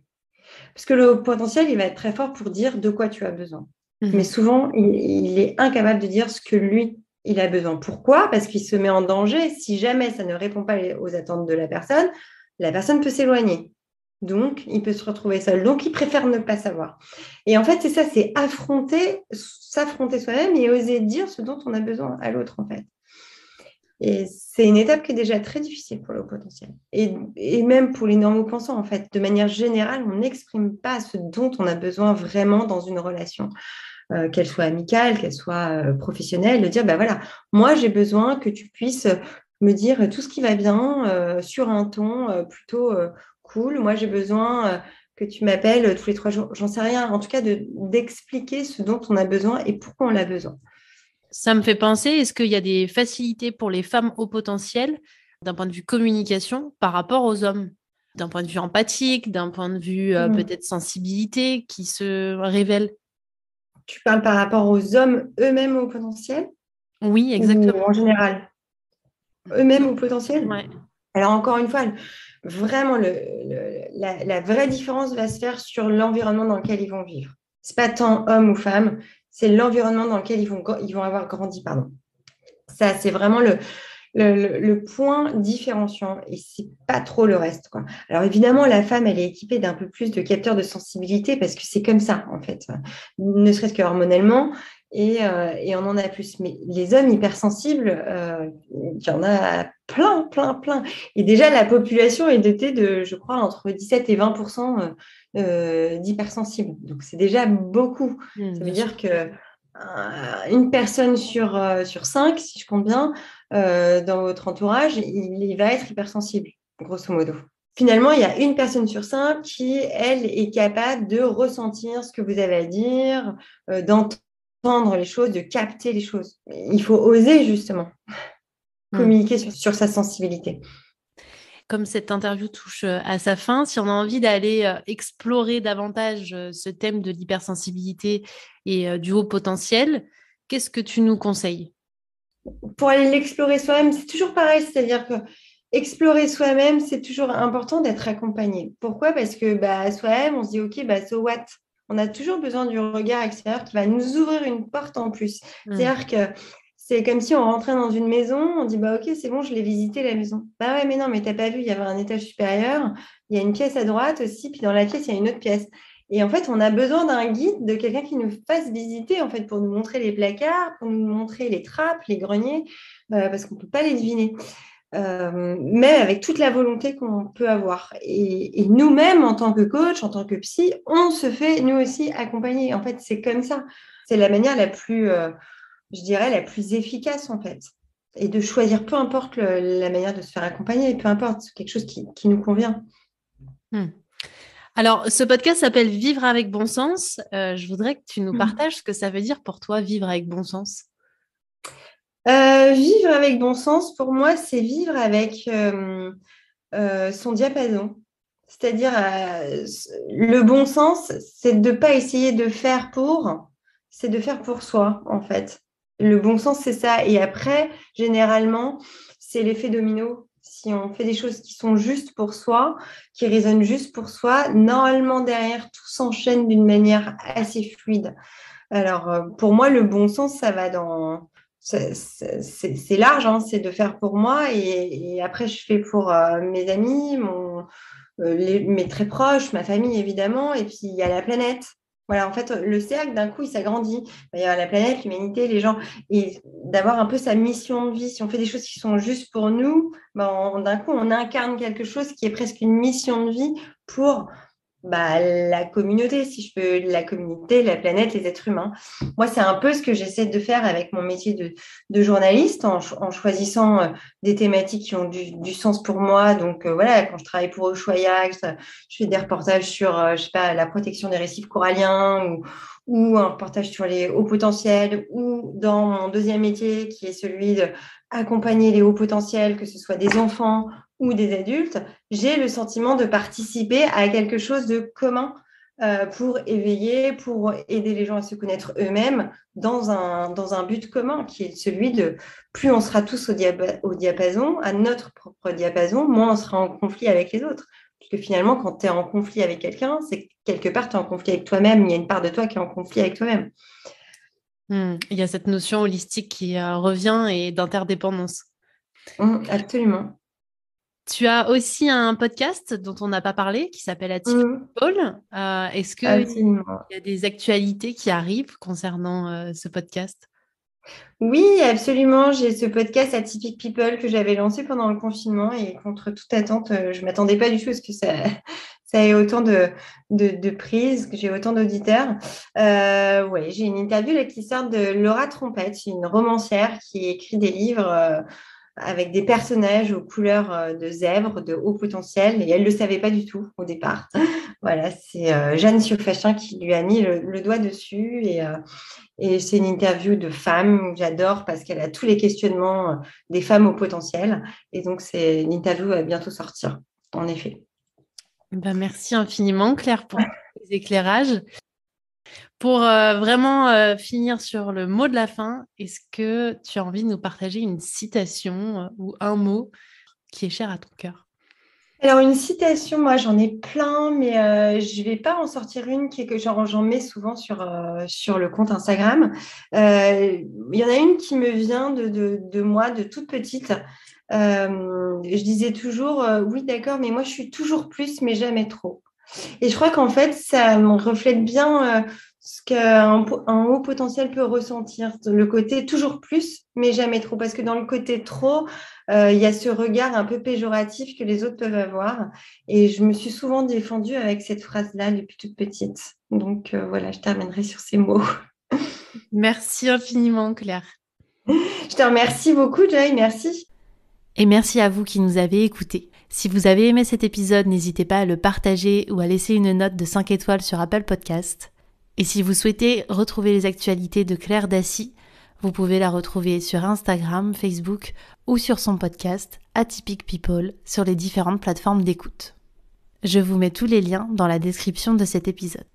Parce que le potentiel, il va être très fort pour dire de quoi tu as besoin. Mais souvent, il est incapable de dire ce que lui, il a besoin. Pourquoi? Parce qu'il se met en danger. Si jamais ça ne répond pas aux attentes de la personne peut s'éloigner. Donc, il peut se retrouver seul. Donc, il préfère ne pas savoir. Et en fait, c'est ça, c'est s'affronter soi-même et oser dire ce dont on a besoin à l'autre, en fait. Et c'est une étape qui est déjà très difficile pour le potentiel. Et même pour les normaux-pensants, en fait. De manière générale, on n'exprime pas ce dont on a besoin vraiment dans une relation, qu'elle soit amicale, qu'elle soit professionnelle, de dire, bah voilà, moi, j'ai besoin que tu puisses me dire tout ce qui va bien sur un ton plutôt cool. Moi, j'ai besoin que tu m'appelles tous les 3 jours. J'en sais rien. En tout cas, d'expliquer ce dont on a besoin et pourquoi on l'a besoin. Ça me fait penser, est-ce qu'il y a des facilités pour les femmes au potentiel d'un point de vue communication par rapport aux hommes? D'un point de vue empathique, d'un point de vue peut-être sensibilité qui se révèle? Tu parles par rapport aux hommes eux-mêmes au potentiel Oui, ou exactement. en général? Eux-mêmes au potentiel? Ouais. Alors, encore une fois, vraiment, la vraie différence va se faire sur l'environnement dans lequel ils vont vivre. Ce n'est pas tant homme ou femme, c'est l'environnement dans lequel ils vont avoir grandi. Pardon. Ça, c'est vraiment le point différenciant et c'est pas trop le reste, quoi. Alors évidemment, la femme, elle est équipée d'un peu plus de capteurs de sensibilité parce que c'est comme ça, en fait, ne serait-ce que hormonalement et on en a plus. Mais les hommes hypersensibles, il y en a plein, plein, plein. Et déjà, la population est dotée de, je crois, entre 17 et 20% d'hypersensibles. Donc c'est déjà beaucoup. Ça veut dire que une personne sur 5, si je compte bien, dans votre entourage, il va être hypersensible, grosso modo. Finalement, il y a une personne sur 5 qui, elle, est capable de ressentir ce que vous avez à dire, d'entendre les choses, de capter les choses. Il faut oser, justement, communiquer sur sa sensibilité. Comme cette interview touche à sa fin, si on a envie d'aller explorer davantage ce thème de l'hypersensibilité et du haut potentiel, qu'est-ce que tu nous conseilles? Pour aller l'explorer soi-même, c'est toujours pareil, c'est-à-dire que explorer soi-même, c'est toujours important d'être accompagné. Pourquoi? Parce que soi-même, on se dit, OK, so what? On a toujours besoin du regard extérieur qui va nous ouvrir une porte en plus. C'est-à-dire que c'est comme si on rentrait dans une maison, on dit, OK, c'est bon, je l'ai visité la maison. Bah ouais, mais non, mais t'as pas vu, il y avait un étage supérieur, il y a une pièce à droite aussi, puis dans la pièce, il y a une autre pièce. Et en fait, on a besoin d'un guide, de quelqu'un qui nous fasse visiter, en fait, pour nous montrer les placards, pour nous montrer les trappes, les greniers, parce qu'on ne peut pas les deviner. Mais avec toute la volonté qu'on peut avoir. Et nous-mêmes, en tant que coach, en tant que psy, on se fait, nous aussi, accompagner. En fait, c'est comme ça. C'est la manière la plus, je dirais, la plus efficace, en fait. Et de choisir, peu importe la manière de se faire accompagner, peu importe, c'est quelque chose qui nous convient. Alors, ce podcast s'appelle Vivre avec bon sens. Je voudrais que tu nous partages ce que ça veut dire pour toi, vivre avec bon sens. Vivre avec bon sens, pour moi, c'est vivre avec son diapason. C'est-à-dire, le bon sens, c'est de ne pas essayer de faire pour, c'est de faire pour soi, en fait. Le bon sens, c'est ça. Et après, généralement, c'est l'effet domino. Si on fait des choses qui sont justes pour soi, qui résonnent juste pour soi, normalement, derrière, tout s'enchaîne d'une manière assez fluide. Alors, pour moi, le bon sens, ça va dans... C'est large, hein, c'est de faire pour moi et après, je fais pour mes amis, mes très proches, ma famille, évidemment, et puis il y a la planète. Voilà, en fait, le cercle, d'un coup, il s'agrandit. Il y a la planète, l'humanité, les gens. Et d'avoir un peu sa mission de vie. Si on fait des choses qui sont justes pour nous, d'un coup, on incarne quelque chose qui est presque une mission de vie pour la communauté, si je peux, la communauté, la planète, les êtres humains. Moi, c'est un peu ce que j'essaie de faire avec mon métier de journaliste en choisissant des thématiques qui ont du sens pour moi. Donc, voilà, quand je travaille pour Ushuaïa, je fais des reportages sur, je sais pas, la protection des récifs coralliens ou un reportage sur les hauts potentiels ou dans mon deuxième métier qui est celui d'accompagner les hauts potentiels, que ce soit des enfants ou des adultes, j'ai le sentiment de participer à quelque chose de commun pour éveiller, pour aider les gens à se connaître eux-mêmes dans un but commun qui est celui de plus on sera tous au diapason, à notre propre diapason, moins on sera en conflit avec les autres. Parce que finalement, quand tu es en conflit avec quelqu'un, c'est que quelque part, tu es en conflit avec toi-même. Il y a une part de toi qui est en conflit avec toi-même. Il y a cette notion holistique qui revient et d'interdépendance. Absolument. Tu as aussi un podcast dont on n'a pas parlé qui s'appelle Atypique People. Est-ce qu'il y a des actualités qui arrivent concernant ce podcast? Oui, absolument. J'ai ce podcast Atypique People que j'avais lancé pendant le confinement et contre toute attente, je ne m'attendais pas du tout à ce que ça ait autant de prises, que j'ai autant d'auditeurs. Ouais, j'ai une interview là, qui sort de Laura Trompette, une romancière qui écrit des livres avec des personnages aux couleurs de zèbre, de haut potentiel, et elle ne le savait pas du tout au départ. Voilà, c'est Jeanne Siofachin qui lui a mis le doigt dessus, et c'est une interview de femme que j'adore parce qu'elle a tous les questionnements des femmes au potentiel, et donc c'est une interview à bientôt sortir, en effet. Merci infiniment, Claire, pour les éclairages. Pour vraiment finir sur le mot de la fin, est-ce que tu as envie de nous partager une citation ou un mot qui est cher à ton cœur? Alors, une citation, moi, j'en ai plein, mais je ne vais pas en sortir une que j'en mets souvent sur le compte Instagram. Il y en a une qui me vient de moi, de toute petite. Je disais toujours, oui, d'accord, mais moi, je suis toujours plus, mais jamais trop. Et je crois qu'en fait, ça me reflète bien ce qu'un haut potentiel peut ressentir. Le côté toujours plus, mais jamais trop. Parce que dans le côté trop, il y a ce regard un peu péjoratif que les autres peuvent avoir. Et je me suis souvent défendue avec cette phrase-là depuis toute petite. Donc voilà, je terminerai sur ces mots. Merci infiniment, Claire. Je te remercie beaucoup, Joy. Merci. Et merci à vous qui nous avez écoutés. Si vous avez aimé cet épisode, n'hésitez pas à le partager ou à laisser une note de 5 étoiles sur Apple Podcast. Et si vous souhaitez retrouver les actualités de Claire Dacy, vous pouvez la retrouver sur Instagram, Facebook ou sur son podcast Atypique People sur les différentes plateformes d'écoute. Je vous mets tous les liens dans la description de cet épisode.